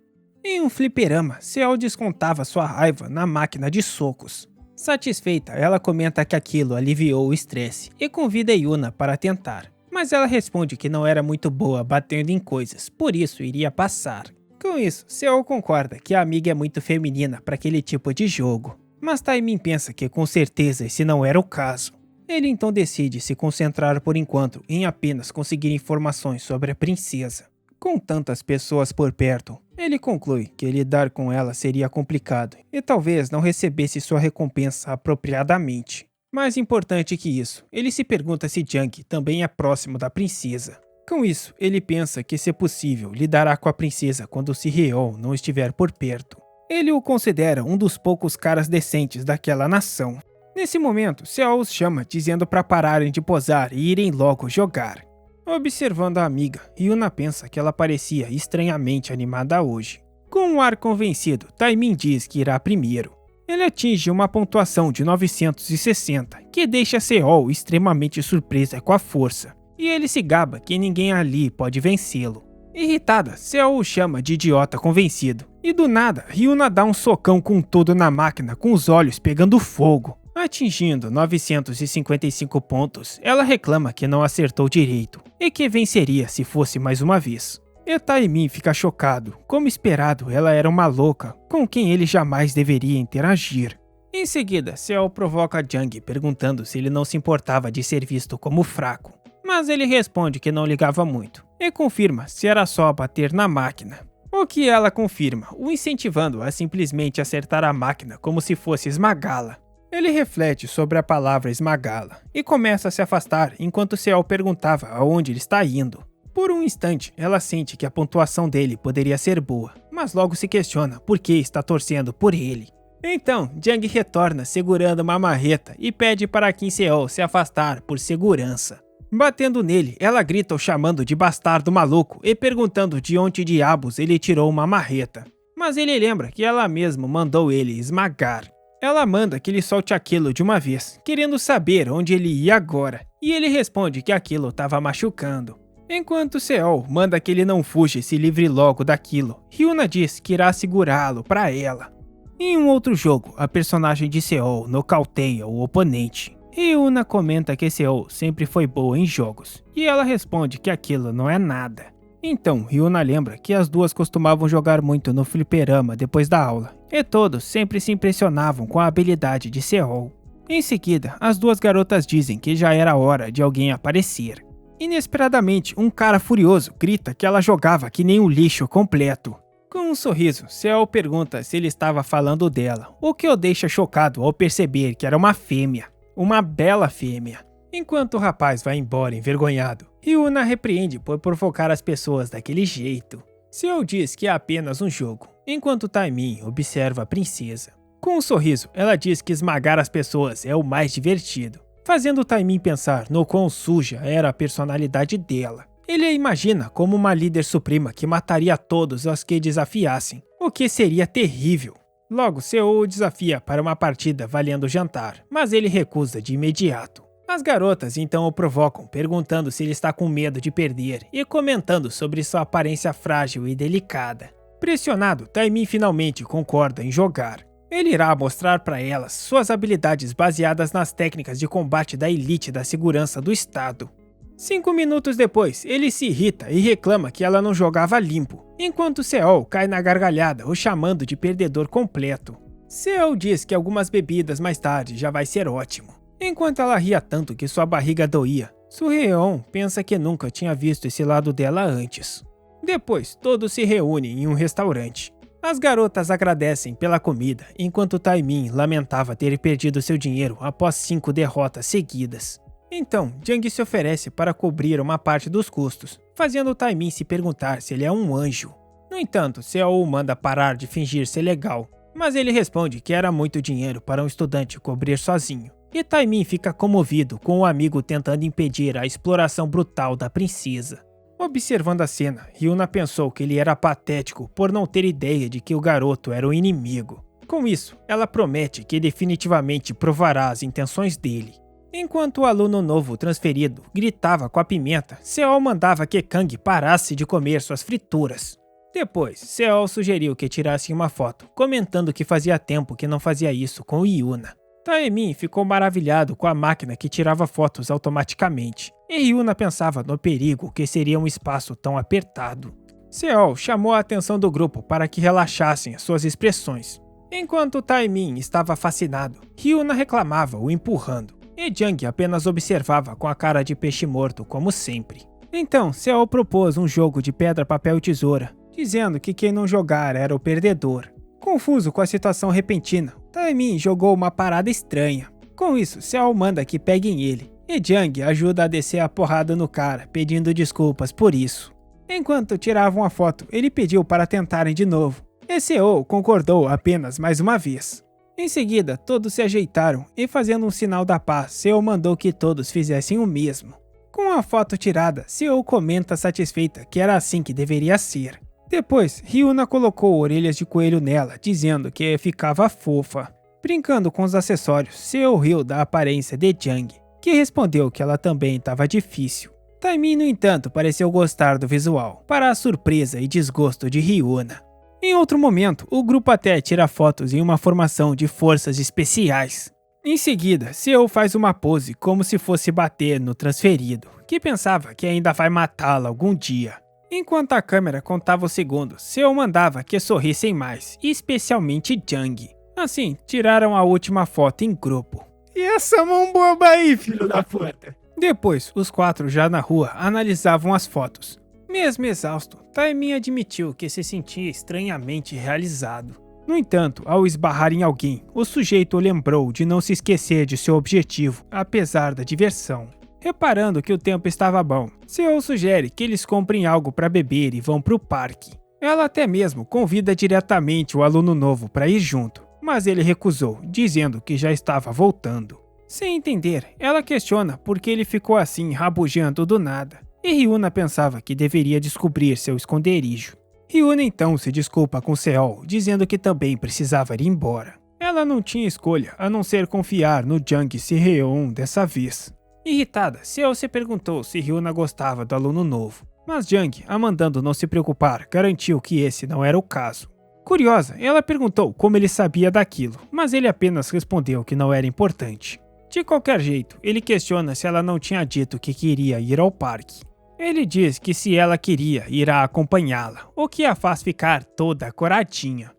Em um fliperama, Seo descontava sua raiva na máquina de socos. Satisfeita, ela comenta que aquilo aliviou o estresse e convida Hyuna para tentar. Mas ela responde que não era muito boa batendo em coisas, por isso iria passar. Com isso, Seo concorda que a amiga é muito feminina para aquele tipo de jogo. Mas Taemin pensa que com certeza esse não era o caso. Ele então decide se concentrar por enquanto em apenas conseguir informações sobre a princesa. Com tantas pessoas por perto, ele conclui que lidar com ela seria complicado e talvez não recebesse sua recompensa apropriadamente. Mais importante que isso, ele se pergunta se Jang também é próximo da princesa. Com isso, ele pensa que, se possível, lidará com a princesa quando Sihyeon não estiver por perto. Ele o considera um dos poucos caras decentes daquela nação. Nesse momento, Seo os chama dizendo para pararem de posar e irem logo jogar. Observando a amiga, Hyuna pensa que ela parecia estranhamente animada hoje. Com um ar convencido, Taemin diz que irá primeiro. Ele atinge uma pontuação de 960, que deixa Seo extremamente surpresa com a força. E ele se gaba que ninguém ali pode vencê-lo. Irritada, Seo o chama de idiota convencido. E do nada, Hyuna dá um socão com tudo na máquina com os olhos pegando fogo. Atingindo 955 pontos, ela reclama que não acertou direito e que venceria se fosse mais uma vez. E Taemin fica chocado. Como esperado, ela era uma louca, com quem ele jamais deveria interagir. Em seguida, Seo provoca Jang perguntando se ele não se importava de ser visto como fraco. Mas ele responde que não ligava muito, e confirma se era só bater na máquina. O que ela confirma, o incentivando a simplesmente acertar a máquina como se fosse esmagá-la. Ele reflete sobre a palavra esmagá-la e começa a se afastar enquanto Seo perguntava aonde ele está indo. Por um instante, ela sente que a pontuação dele poderia ser boa, mas logo se questiona por que está torcendo por ele. Então, Jang retorna segurando uma marreta e pede para Kim Seo se afastar por segurança. Batendo nele, ela grita o chamando de bastardo maluco e perguntando de onde diabos ele tirou uma marreta. Mas ele lembra que ela mesma mandou ele esmagar. Ela manda que ele solte aquilo de uma vez, querendo saber onde ele ia agora, e ele responde que aquilo estava machucando. Enquanto Seo manda que ele não fuja e se livre logo daquilo, Hyuna diz que irá segurá-lo para ela. Em um outro jogo, a personagem de Seo nocauteia o oponente. Hyuna comenta que Seo sempre foi boa em jogos, e ela responde que aquilo não é nada. Então, Hyuna lembra que as duas costumavam jogar muito no fliperama depois da aula, e todos sempre se impressionavam com a habilidade de Seo. Em seguida, as duas garotas dizem que já era hora de alguém aparecer. Inesperadamente, um cara furioso grita que ela jogava que nem um lixo completo. Com um sorriso, Seo pergunta se ele estava falando dela, o que o deixa chocado ao perceber que era uma fêmea. Uma bela fêmea. Enquanto o rapaz vai embora envergonhado, Hyuna repreende por provocar as pessoas daquele jeito. Seo diz que é apenas um jogo, enquanto Taemin observa a princesa. Com um sorriso, ela diz que esmagar as pessoas é o mais divertido, fazendo Taemin pensar no quão suja era a personalidade dela. Ele a imagina como uma líder suprema que mataria todos os que desafiassem, o que seria terrível. Logo, Seo o desafia para uma partida valendo jantar, mas ele recusa de imediato. As garotas então o provocam, perguntando se ele está com medo de perder e comentando sobre sua aparência frágil e delicada. Pressionado, Taemin finalmente concorda em jogar. Ele irá mostrar para elas suas habilidades baseadas nas técnicas de combate da elite da segurança do estado. 5 minutos depois, ele se irrita e reclama que ela não jogava limpo, enquanto Seol cai na gargalhada, o chamando de perdedor completo. Seol diz que algumas bebidas mais tarde já vai ser ótimo. Enquanto ela ria tanto que sua barriga doía, Soo-yeon pensa que nunca tinha visto esse lado dela antes. Depois, todos se reúnem em um restaurante. As garotas agradecem pela comida, enquanto Taemin lamentava ter perdido seu dinheiro após 5 derrotas seguidas. Então, Jang se oferece para cobrir uma parte dos custos, fazendo Taemin se perguntar se ele é um anjo. No entanto, Seol o manda parar de fingir ser legal, mas ele responde que era muito dinheiro para um estudante cobrir sozinho. E Taemin fica comovido com o amigo tentando impedir a exploração brutal da princesa. Observando a cena, Hyuna pensou que ele era patético por não ter ideia de que o garoto era o inimigo. Com isso, ela promete que definitivamente provará as intenções dele. Enquanto o aluno novo transferido gritava com a pimenta, Seol mandava que Kang parasse de comer suas frituras. Depois, Seol sugeriu que tirassem uma foto, comentando que fazia tempo que não fazia isso com Hyuna. Taemin ficou maravilhado com a máquina que tirava fotos automaticamente, e Hyuna pensava no perigo que seria um espaço tão apertado. Seol chamou a atenção do grupo para que relaxassem as suas expressões. Enquanto Taemin estava fascinado, Hyuna reclamava o empurrando, e Jang apenas observava com a cara de peixe morto como sempre. Então, Seol propôs um jogo de pedra, papel e tesoura, dizendo que quem não jogar era o perdedor. Confuso com a situação repentina, Taemin jogou uma parada estranha. Com isso, Seol manda que peguem ele, e Jang ajuda a descer a porrada no cara, pedindo desculpas por isso. Enquanto tiravam a foto, ele pediu para tentarem de novo, e Seol concordou apenas mais uma vez. Em seguida, todos se ajeitaram e, fazendo um sinal da paz, Seol mandou que todos fizessem o mesmo. Com a foto tirada, Seol comenta satisfeita que era assim que deveria ser. Depois, Hyuna colocou orelhas de coelho nela, dizendo que ficava fofa. Brincando com os acessórios, Seol riu da aparência de Jang, que respondeu que ela também estava difícil. Taemin, no entanto, pareceu gostar do visual, para a surpresa e desgosto de Hyuna. Em outro momento, o grupo até tira fotos em uma formação de forças especiais. Em seguida, Seol faz uma pose como se fosse bater no transferido, que pensava que ainda vai matá-la algum dia. Enquanto a câmera contava os segundos, Seol mandava que sorrissem mais, especialmente Jang. Assim, tiraram a última foto em grupo. E essa mão boba aí, filho da puta? Depois, os 4 já na rua analisavam as fotos. Mesmo exausto, Taemin admitiu que se sentia estranhamente realizado. No entanto, ao esbarrar em alguém, o sujeito lembrou de não se esquecer de seu objetivo, apesar da diversão. Reparando que o tempo estava bom, Seol sugere que eles comprem algo para beber e vão para o parque. Ela até mesmo convida diretamente o aluno novo para ir junto, mas ele recusou, dizendo que já estava voltando. Sem entender, ela questiona por que ele ficou assim rabugento do nada, e Hyuna pensava que deveria descobrir seu esconderijo. Hyuna então se desculpa com Seol, dizendo que também precisava ir embora. Ela não tinha escolha a não ser confiar no Jang Se-heon dessa vez. Irritada, Seol se perguntou se Hyuna gostava do aluno novo, mas Jang, a mandando não se preocupar, garantiu que esse não era o caso. Curiosa, ela perguntou como ele sabia daquilo, mas ele apenas respondeu que não era importante. De qualquer jeito, ele questiona se ela não tinha dito que queria ir ao parque. Ele diz que se ela queria, irá acompanhá-la, o que a faz ficar toda coradinha.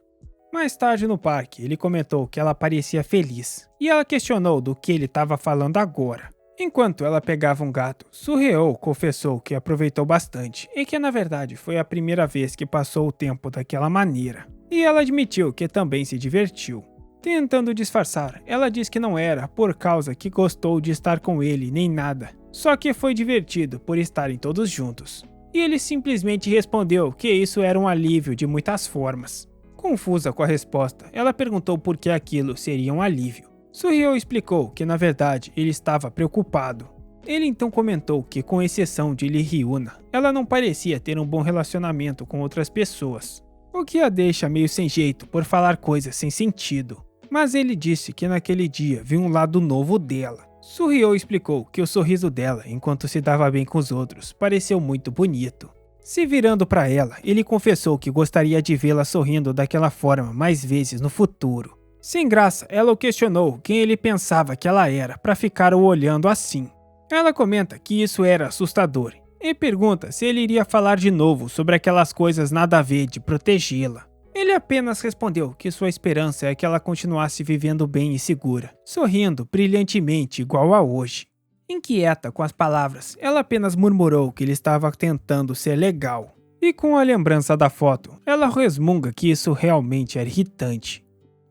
Mais tarde no parque, ele comentou que ela parecia feliz, e ela questionou do que ele estava falando agora. Enquanto ela pegava um gato, Soo-yeon confessou que aproveitou bastante e que na verdade foi a primeira vez que passou o tempo daquela maneira. E ela admitiu que também se divertiu. Tentando disfarçar, ela diz que não era por causa que gostou de estar com ele nem nada, só que foi divertido por estarem todos juntos. E ele simplesmente respondeu que isso era um alívio de muitas formas. Confusa com a resposta, ela perguntou por que aquilo seria um alívio. Soo-yeon explicou que na verdade ele estava preocupado. Ele então comentou que, com exceção de Lee Hyuna, ela não parecia ter um bom relacionamento com outras pessoas, o que a deixa meio sem jeito por falar coisas sem sentido. Mas ele disse que naquele dia viu um lado novo dela. Soo-yeon explicou que o sorriso dela, enquanto se dava bem com os outros, pareceu muito bonito. Se virando para ela, ele confessou que gostaria de vê-la sorrindo daquela forma mais vezes no futuro. Sem graça, ela o questionou quem ele pensava que ela era para ficar o olhando assim. Ela comenta que isso era assustador e pergunta se ele iria falar de novo sobre aquelas coisas nada a ver de protegê-la. Ele apenas respondeu que sua esperança é que ela continuasse vivendo bem e segura, sorrindo brilhantemente igual a hoje. Inquieta com as palavras, ela apenas murmurou que ele estava tentando ser legal. E com a lembrança da foto, ela resmunga que isso realmente era irritante.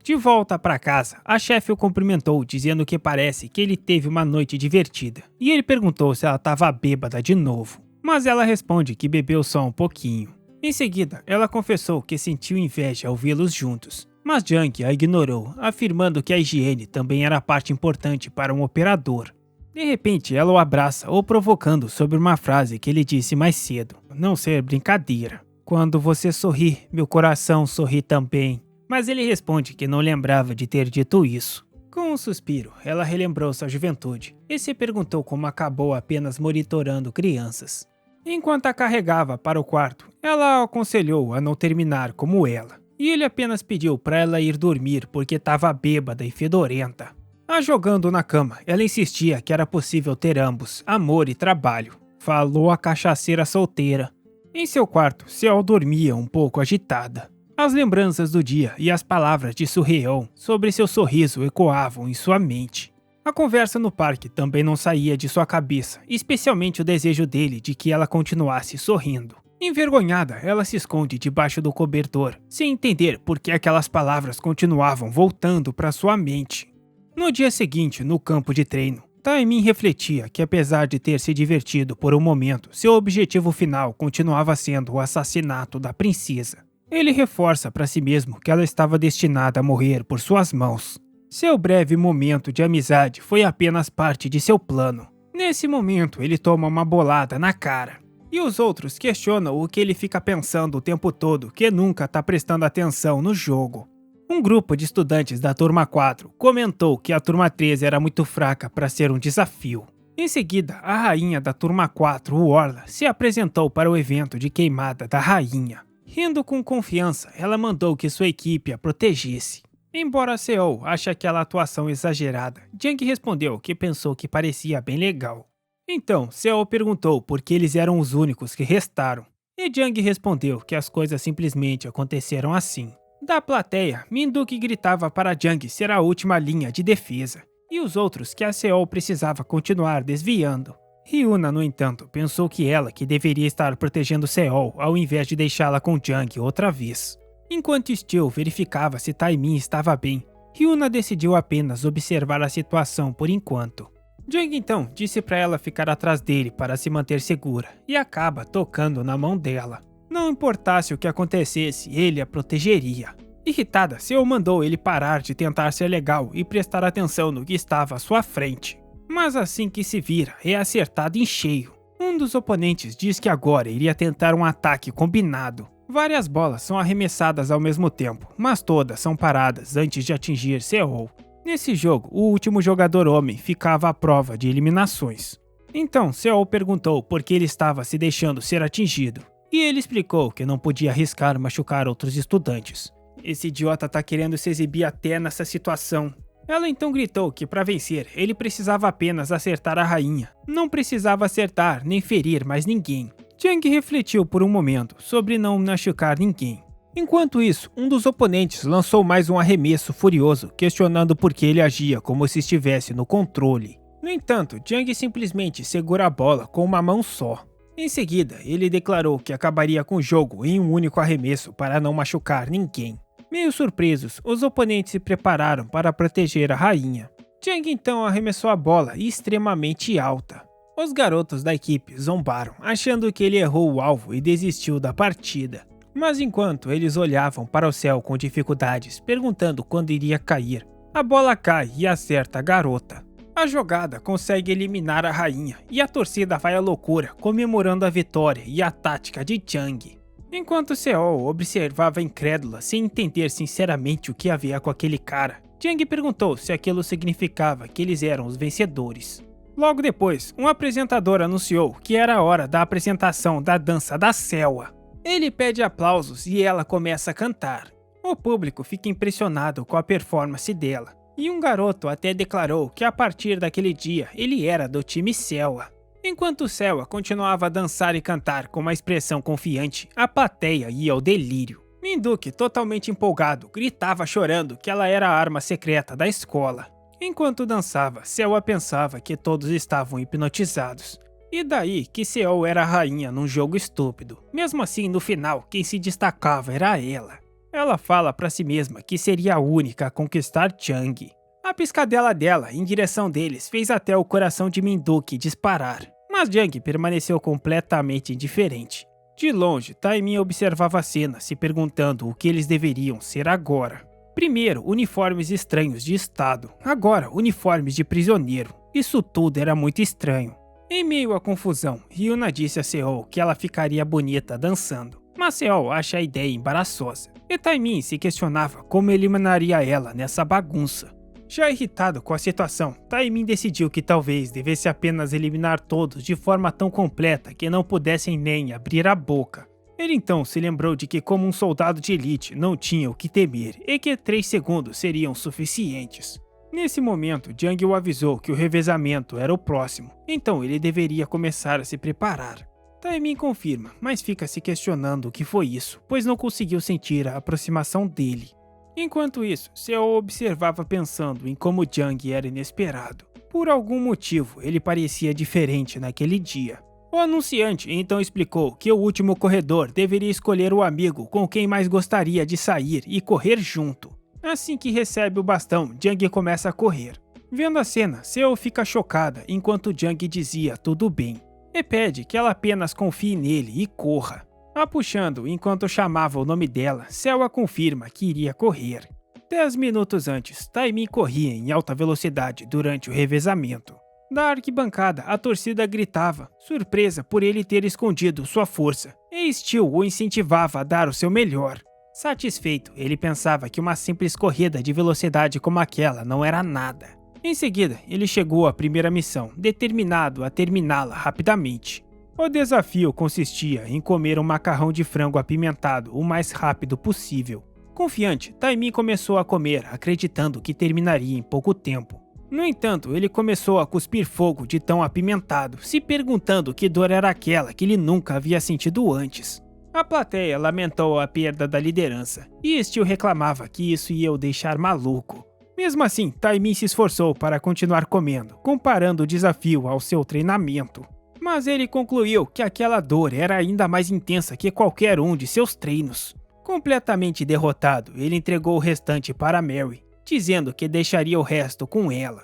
De volta para casa, a chefe o cumprimentou dizendo que parece que ele teve uma noite divertida. E ele perguntou se ela estava bêbada de novo. Mas ela responde que bebeu só um pouquinho. Em seguida, ela confessou que sentiu inveja ao vê-los juntos. Mas Jung a ignorou, afirmando que a higiene também era parte importante para um operador. De repente, ela o abraça, o provocando sobre uma frase que ele disse mais cedo. Não ser brincadeira. Quando você sorri, meu coração sorri também. Mas ele responde que não lembrava de ter dito isso. Com um suspiro, ela relembrou sua juventude e se perguntou como acabou apenas monitorando crianças. Enquanto a carregava para o quarto, ela a aconselhou a não terminar como ela. E ele apenas pediu para ela ir dormir porque estava bêbada e fedorenta. A jogando na cama, ela insistia que era possível ter ambos, amor e trabalho. Falou a cachaceira solteira. Em seu quarto, Seol dormia um pouco agitada. As lembranças do dia e as palavras de Surreon sobre seu sorriso ecoavam em sua mente. A conversa no parque também não saía de sua cabeça, especialmente o desejo dele de que ela continuasse sorrindo. Envergonhada, ela se esconde debaixo do cobertor, sem entender por que aquelas palavras continuavam voltando para sua mente. No dia seguinte, no campo de treino, Taemin refletia que apesar de ter se divertido por um momento, seu objetivo final continuava sendo o assassinato da princesa. Ele reforça para si mesmo que ela estava destinada a morrer por suas mãos. Seu breve momento de amizade foi apenas parte de seu plano. Nesse momento, ele toma uma bolada na cara. E os outros questionam o que ele fica pensando o tempo todo, que nunca está prestando atenção no jogo. Um grupo de estudantes da turma 4 comentou que a turma 13 era muito fraca para ser um desafio. Em seguida, a rainha da turma 4, Orla, se apresentou para o evento de queimada da rainha. Rindo com confiança, ela mandou que sua equipe a protegesse. Embora Seol ache aquela atuação exagerada, Jung respondeu que pensou que parecia bem legal. Então, Seol perguntou por que eles eram os únicos que restaram. E Jung respondeu que as coisas simplesmente aconteceram assim. Da plateia, Minduki gritava para Jung ser a última linha de defesa, e os outros que a Seol precisava continuar desviando. Ryuna, no entanto, pensou que ela que deveria estar protegendo Seol ao invés de deixá-la com Jung outra vez. Enquanto Steel verificava se Taemin estava bem, Ryuna decidiu apenas observar a situação por enquanto. Jung então disse para ela ficar atrás dele para se manter segura, e acaba tocando na mão dela. Não importasse o que acontecesse, ele a protegeria. Irritada, Seol mandou ele parar de tentar ser legal e prestar atenção no que estava à sua frente. Mas assim que se vira, é acertado em cheio. Um dos oponentes diz que agora iria tentar um ataque combinado. Várias bolas são arremessadas ao mesmo tempo, mas todas são paradas antes de atingir Seol. Nesse jogo, o último jogador homem ficava à prova de eliminações. Então, Seol perguntou por que ele estava se deixando ser atingido. E ele explicou que não podia arriscar machucar outros estudantes. Esse idiota tá querendo se exibir até nessa situação. Ela então gritou que para vencer, ele precisava apenas acertar a rainha. Não precisava acertar nem ferir mais ninguém. Jung refletiu por um momento sobre não machucar ninguém. Enquanto isso, um dos oponentes lançou mais um arremesso furioso, questionando por que ele agia como se estivesse no controle. No entanto, Jung simplesmente segura a bola com uma mão só. Em seguida, ele declarou que acabaria com o jogo em um único arremesso para não machucar ninguém. Meio surpresos, os oponentes se prepararam para proteger a rainha. Jung então arremessou a bola extremamente alta. Os garotos da equipe zombaram, achando que ele errou o alvo e desistiu da partida. Mas enquanto eles olhavam para o céu com dificuldades, perguntando quando iria cair, a bola cai e acerta a garota. A jogada consegue eliminar a rainha e a torcida vai à loucura, comemorando a vitória e a tática de Jung. Enquanto Seol observava incrédula sem entender sinceramente o que havia com aquele cara, Jung perguntou se aquilo significava que eles eram os vencedores. Logo depois, um apresentador anunciou que era a hora da apresentação da dança da Selwa. Ele pede aplausos e ela começa a cantar. O público fica impressionado com a performance dela, e um garoto até declarou que a partir daquele dia ele era do time Selwa. Enquanto Selwa continuava a dançar e cantar com uma expressão confiante, a plateia ia ao delírio. Minduki, totalmente empolgado, gritava chorando que ela era a arma secreta da escola. Enquanto dançava, Selwa pensava que todos estavam hipnotizados. E daí que Seol era a rainha num jogo estúpido. Mesmo assim, no final, quem se destacava era ela. Ela fala pra si mesma que seria a única a conquistar Jang. A piscadela dela em direção deles fez até o coração de Minduki disparar. Mas Jang permaneceu completamente indiferente. De longe, Taimin observava a cena, se perguntando o que eles deveriam ser agora. Primeiro, uniformes estranhos de estado. Agora, uniformes de prisioneiro. Isso tudo era muito estranho. Em meio à confusão, Hyuna disse a Seol que ela ficaria bonita dançando. Mas Seol acha a ideia embaraçosa. E Taimin se questionava como eliminaria ela nessa bagunça. Já irritado com a situação, Taimin decidiu que talvez devesse apenas eliminar todos de forma tão completa que não pudessem nem abrir a boca. Ele então se lembrou de que como um soldado de elite não tinha o que temer e que 3 segundos seriam suficientes. Nesse momento, Jang o avisou que o revezamento era o próximo, então ele deveria começar a se preparar. Taimin confirma, mas fica se questionando o que foi isso, pois não conseguiu sentir a aproximação dele. Enquanto isso, Seol observava pensando em como Jang era inesperado. Por algum motivo, ele parecia diferente naquele dia. O anunciante então explicou que o último corredor deveria escolher o amigo com quem mais gostaria de sair e correr junto. Assim que recebe o bastão, Jang começa a correr. Vendo a cena, Seol fica chocada enquanto Jang dizia tudo bem. E pede que ela apenas confie nele e corra. A puxando enquanto chamava o nome dela, Selwa confirma que iria correr. 10 minutos antes, Taimin corria em alta velocidade durante o revezamento. Da arquibancada, a torcida gritava, surpresa por ele ter escondido sua força, e Steel o incentivava a dar o seu melhor. Satisfeito, ele pensava que uma simples corrida de velocidade como aquela não era nada. Em seguida, ele chegou à primeira missão, determinado a terminá-la rapidamente. O desafio consistia em comer um macarrão de frango apimentado o mais rápido possível. Confiante, Taimin começou a comer, acreditando que terminaria em pouco tempo. No entanto, ele começou a cuspir fogo de tão apimentado, se perguntando que dor era aquela que ele nunca havia sentido antes. A plateia lamentou a perda da liderança, e Steel reclamava que isso ia o deixar maluco. Mesmo assim, Taimin se esforçou para continuar comendo, comparando o desafio ao seu treinamento. Mas ele concluiu que aquela dor era ainda mais intensa que qualquer um de seus treinos. Completamente derrotado, ele entregou o restante para Mary, dizendo que deixaria o resto com ela.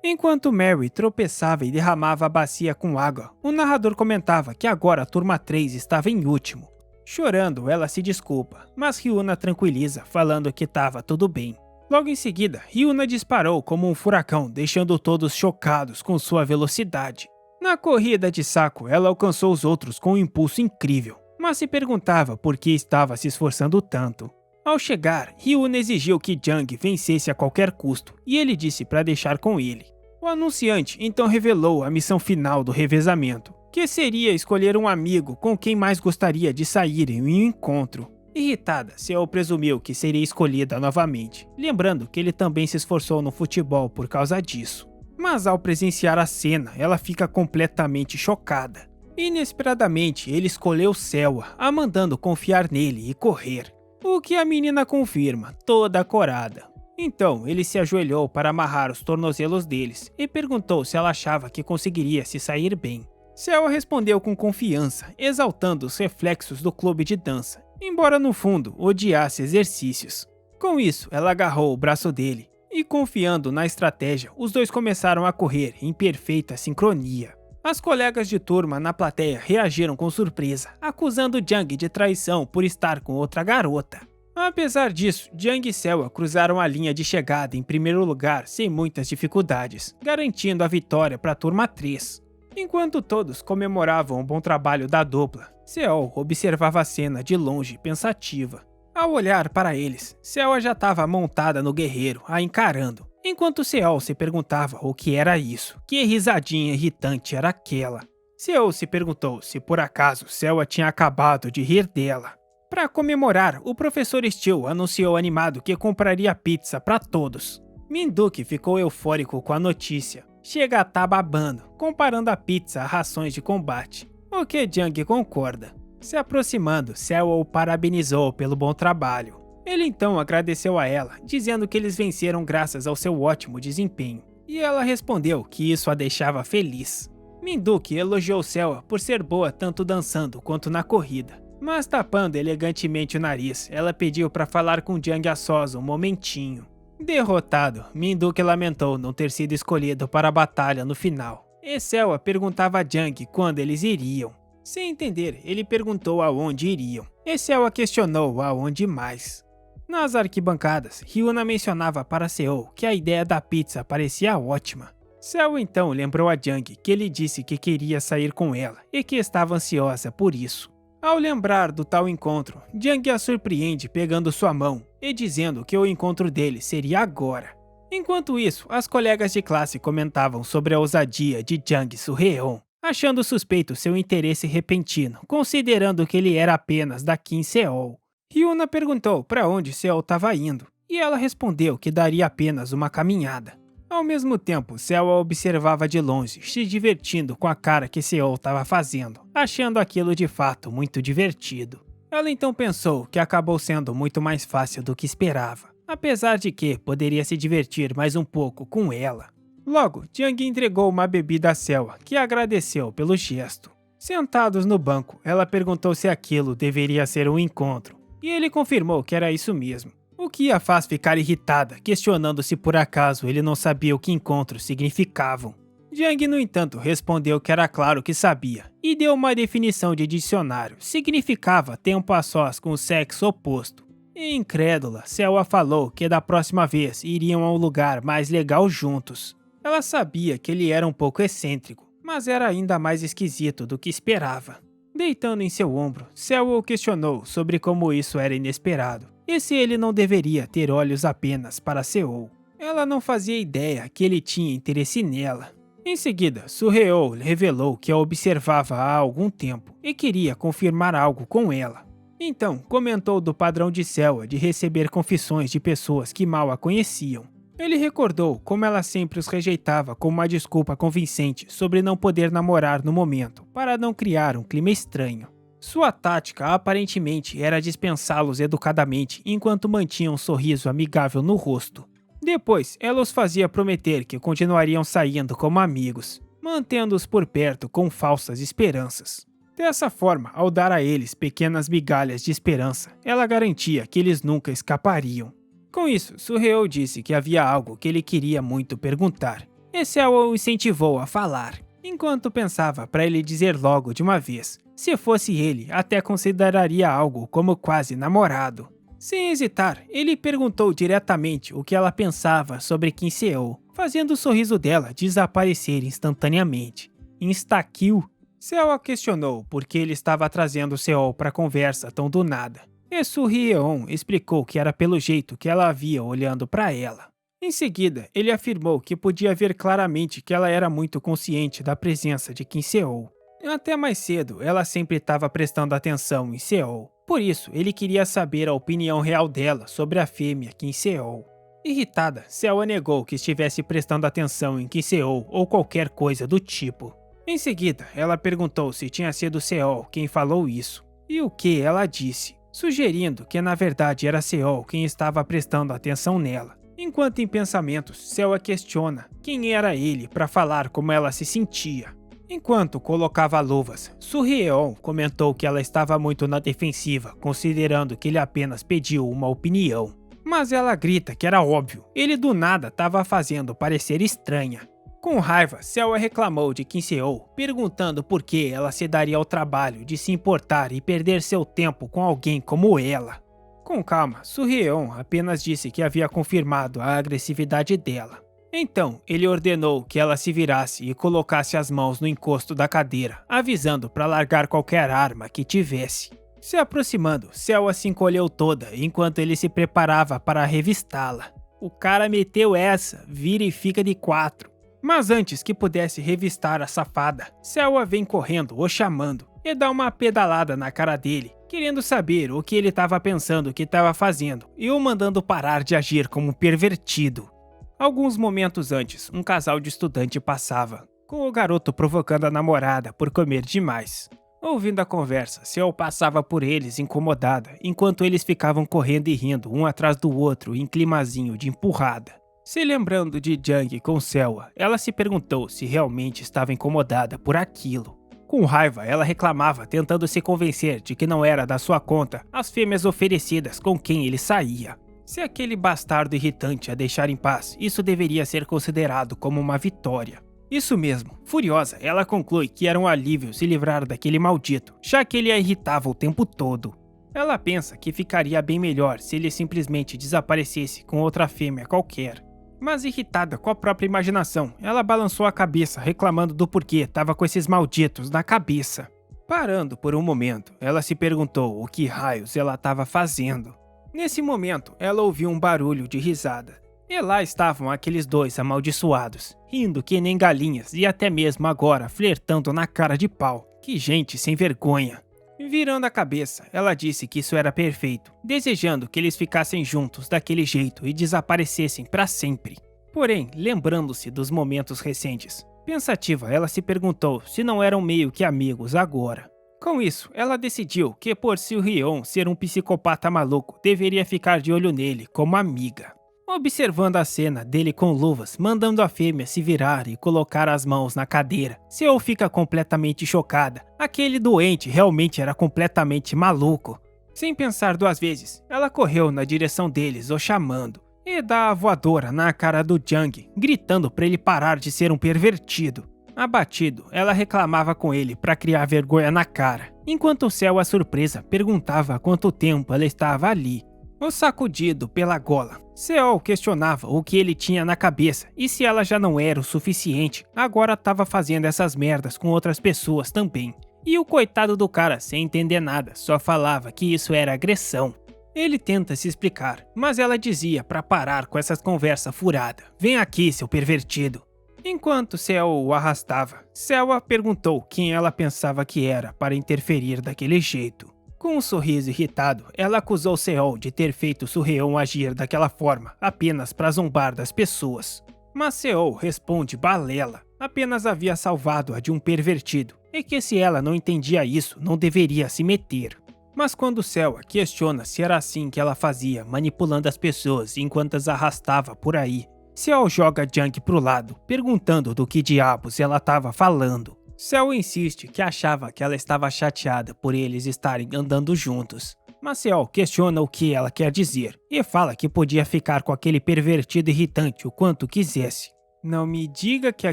Enquanto Mary tropeçava e derramava a bacia com água, o narrador comentava que agora a turma 3 estava em último. Chorando, ela se desculpa, mas Hyuna tranquiliza, falando que estava tudo bem. Logo em seguida, Hyuna disparou como um furacão, deixando todos chocados com sua velocidade. Na corrida de saco, ela alcançou os outros com um impulso incrível, mas se perguntava por que estava se esforçando tanto. Ao chegar, Hyuna exigiu que Jang vencesse a qualquer custo, e ele disse para deixar com ele. O anunciante então revelou a missão final do revezamento, que seria escolher um amigo com quem mais gostaria de sair em um encontro. Irritada, Seol presumiu que seria escolhida novamente, lembrando que ele também se esforçou no futebol por causa disso. Mas ao presenciar a cena, ela fica completamente chocada. Inesperadamente, ele escolheu Selwa, a mandando confiar nele e correr. O que a menina confirma, toda corada. Então, ele se ajoelhou para amarrar os tornozelos deles e perguntou se ela achava que conseguiria se sair bem. Selwa respondeu com confiança, exaltando os reflexos do clube de dança, embora no fundo odiasse exercícios. Com isso, ela agarrou o braço dele e, confiando na estratégia, os dois começaram a correr em perfeita sincronia. As colegas de turma na plateia reagiram com surpresa, acusando Jang de traição por estar com outra garota. Apesar disso, Jang e Selwa cruzaram a linha de chegada em primeiro lugar sem muitas dificuldades, garantindo a vitória para a turma 3. Enquanto todos comemoravam o bom trabalho da dupla, Seol observava a cena de longe, pensativa. Ao olhar para eles, Selwa já estava montada no guerreiro, a encarando, enquanto Seol se perguntava o que era isso, que risadinha irritante era aquela. Seol se perguntou se por acaso Selwa tinha acabado de rir dela. Para comemorar, o professor Steel anunciou animado que compraria pizza para todos. Minduki ficou eufórico com a notícia. Chega a estar babando, comparando a pizza a rações de combate. O que Jang concorda. Se aproximando, Sewell o parabenizou pelo bom trabalho. Ele então agradeceu a ela, dizendo que eles venceram graças ao seu ótimo desempenho. E ela respondeu que isso a deixava feliz. Minduki elogiou Sewell por ser boa tanto dançando quanto na corrida. Mas tapando elegantemente o nariz, ela pediu para falar com Jang a sós um momentinho. Derrotado, Minduki lamentou não ter sido escolhido para a batalha no final. E Sewell perguntava a Jang quando eles iriam. Sem entender, ele perguntou aonde iriam. E Sewell questionou aonde mais. Nas arquibancadas, Ryuna mencionava para Seo que a ideia da pizza parecia ótima. Seo então lembrou a Jang que ele disse que queria sair com ela e que estava ansiosa por isso. Ao lembrar do tal encontro, Jang a surpreende pegando sua mão e dizendo que o encontro dele seria agora. Enquanto isso, as colegas de classe comentavam sobre a ousadia de Jang Soo-heon, achando suspeito seu interesse repentino, considerando que ele era apenas da Kim Seol. Ryuna perguntou para onde Seol estava indo, e ela respondeu que daria apenas uma caminhada. Ao mesmo tempo, Sewell a observava de longe, se divertindo com a cara que Seol estava fazendo, achando aquilo de fato muito divertido. Ela então pensou que acabou sendo muito mais fácil do que esperava, apesar de que poderia se divertir mais um pouco com ela. Logo, Jang entregou uma bebida a Sewell, que agradeceu pelo gesto. Sentados no banco, ela perguntou se aquilo deveria ser um encontro, e ele confirmou que era isso mesmo. O que a faz ficar irritada, questionando se por acaso ele não sabia o que encontros significavam. Jang, no entanto, respondeu que era claro que sabia, e deu uma definição de dicionário. Significava tempo a sós com o sexo oposto. E incrédula, Sewell falou que da próxima vez iriam a um lugar mais legal juntos. Ela sabia que ele era um pouco excêntrico, mas era ainda mais esquisito do que esperava. Deitando em seu ombro, Sewell o questionou sobre como isso era inesperado. E se ele não deveria ter olhos apenas para Seo? Ela não fazia ideia que ele tinha interesse nela. Em seguida, Soo-heon revelou que a observava há algum tempo e queria confirmar algo com ela. Então, comentou do padrão de Sewell de receber confissões de pessoas que mal a conheciam. Ele recordou como ela sempre os rejeitava como uma desculpa convincente sobre não poder namorar no momento, para não criar um clima estranho. Sua tática aparentemente era dispensá-los educadamente enquanto mantinha um sorriso amigável no rosto. Depois, ela os fazia prometer que continuariam saindo como amigos, mantendo-os por perto com falsas esperanças. Dessa forma, ao dar a eles pequenas migalhas de esperança, ela garantia que eles nunca escapariam. Com isso, Soo-heon disse que havia algo que ele queria muito perguntar, e Sewell o incentivou a falar, enquanto pensava para ele dizer logo de uma vez. Se fosse ele, até consideraria algo como quase namorado. Sem hesitar, ele perguntou diretamente o que ela pensava sobre Kim Seo, fazendo o sorriso dela desaparecer instantaneamente. Insta-kill? Seo a questionou por que ele estava trazendo Seo para a conversa tão do nada. E Soo-heon explicou que era pelo jeito que ela havia olhando para ela. Em seguida, ele afirmou que podia ver claramente que ela era muito consciente da presença de Kim Seo. Até mais cedo, ela sempre estava prestando atenção em Seo. Por isso, ele queria saber a opinião real dela sobre a fêmea Kim Seo. Irritada, Seo negou que estivesse prestando atenção em Kim Seo ou qualquer coisa do tipo. Em seguida, ela perguntou se tinha sido Seo quem falou isso, e o que ela disse, sugerindo que na verdade era Seo quem estava prestando atenção nela. Enquanto em pensamentos, Seo a questiona quem era ele para falar como ela se sentia. Enquanto colocava luvas, Soo-heon comentou que ela estava muito na defensiva, considerando que ele apenas pediu uma opinião. Mas ela grita que era óbvio, ele do nada estava fazendo parecer estranha. Com raiva, Seo reclamou de Kim Seo, perguntando por que ela se daria ao trabalho de se importar e perder seu tempo com alguém como ela. Com calma, Soo-heon apenas disse que havia confirmado a agressividade dela. Então, ele ordenou que ela se virasse e colocasse as mãos no encosto da cadeira, avisando para largar qualquer arma que tivesse. Se aproximando, Seo se encolheu toda enquanto ele se preparava para revistá-la. O cara meteu essa, vira e fica de 4. Mas antes que pudesse revistar a safada, Seo vem correndo, o chamando, e dá uma pedalada na cara dele, querendo saber o que ele estava pensando que estava fazendo e o mandando parar de agir como um pervertido. Alguns momentos antes, um casal de estudante passava, com o garoto provocando a namorada por comer demais. Ouvindo a conversa, Seo passava por eles incomodada, enquanto eles ficavam correndo e rindo um atrás do outro em climazinho de empurrada. Se lembrando de Jang com Sewa, ela se perguntou se realmente estava incomodada por aquilo. Com raiva, ela reclamava, tentando se convencer de que não era da sua conta as fêmeas oferecidas com quem ele saía. Se aquele bastardo irritante a deixar em paz, isso deveria ser considerado como uma vitória. Isso mesmo, furiosa, ela conclui que era um alívio se livrar daquele maldito, já que ele a irritava o tempo todo. Ela pensa que ficaria bem melhor se ele simplesmente desaparecesse com outra fêmea qualquer. Mas irritada com a própria imaginação, ela balançou a cabeça reclamando do porquê estava com esses malditos na cabeça. Parando por um momento, ela se perguntou o que raios ela estava fazendo. Nesse momento, ela ouviu um barulho de risada. E lá estavam aqueles dois amaldiçoados, rindo que nem galinhas e até mesmo agora flertando na cara de pau. Que gente sem vergonha. Virando a cabeça, ela disse que isso era perfeito, desejando que eles ficassem juntos daquele jeito e desaparecessem para sempre. Porém, lembrando-se dos momentos recentes, pensativa, ela se perguntou se não eram meio que amigos agora. Com isso, ela decidiu que por Soo-Hyeon ser um psicopata maluco, deveria ficar de olho nele como amiga. Observando a cena dele com luvas, mandando a fêmea se virar e colocar as mãos na cadeira, Seo fica completamente chocada. Aquele doente realmente era completamente maluco. Sem pensar duas vezes, ela correu na direção deles, o chamando, e dá a voadora na cara do Jang, gritando para ele parar de ser um pervertido. Abatido, ela reclamava com ele para criar vergonha na cara, enquanto Seo, a surpresa, perguntava há quanto tempo ela estava ali. O sacudido pela gola, Seo questionava o que ele tinha na cabeça e se ela já não era o suficiente, agora estava fazendo essas merdas com outras pessoas também. E o coitado do cara, sem entender nada, só falava que isso era agressão. Ele tenta se explicar, mas ela dizia para parar com essas conversas furadas. Vem aqui, seu pervertido. Enquanto Seo o arrastava, Sewa perguntou quem ela pensava que era para interferir daquele jeito. Com um sorriso irritado, ela acusou Seo de ter feito Soo-Hyeon agir daquela forma apenas para zombar das pessoas. Mas Seo responde balela, apenas havia salvado-a de um pervertido, e que se ela não entendia isso, não deveria se meter. Mas quando Sewa questiona se era assim que ela fazia, manipulando as pessoas enquanto as arrastava por aí, Seo joga Jang pro lado, perguntando do que diabos ela estava falando. Seo insiste que achava que ela estava chateada por eles estarem andando juntos. Mas Seo questiona o que ela quer dizer e fala que podia ficar com aquele pervertido irritante o quanto quisesse. Não me diga que a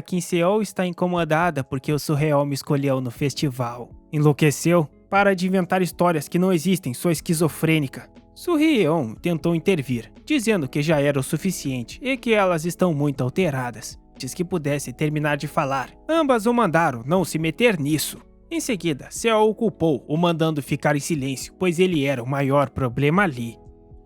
Kim Seo está incomodada porque o Soo-Hyeon me escolheu no festival. Enlouqueceu? Para de inventar histórias que não existem, sua esquizofrênica. Soo-Hyeon tentou intervir, dizendo que já era o suficiente e que elas estão muito alteradas. Antes que pudesse terminar de falar, ambas o mandaram não se meter nisso. Em seguida, Seo o culpou, o mandando ficar em silêncio, pois ele era o maior problema ali.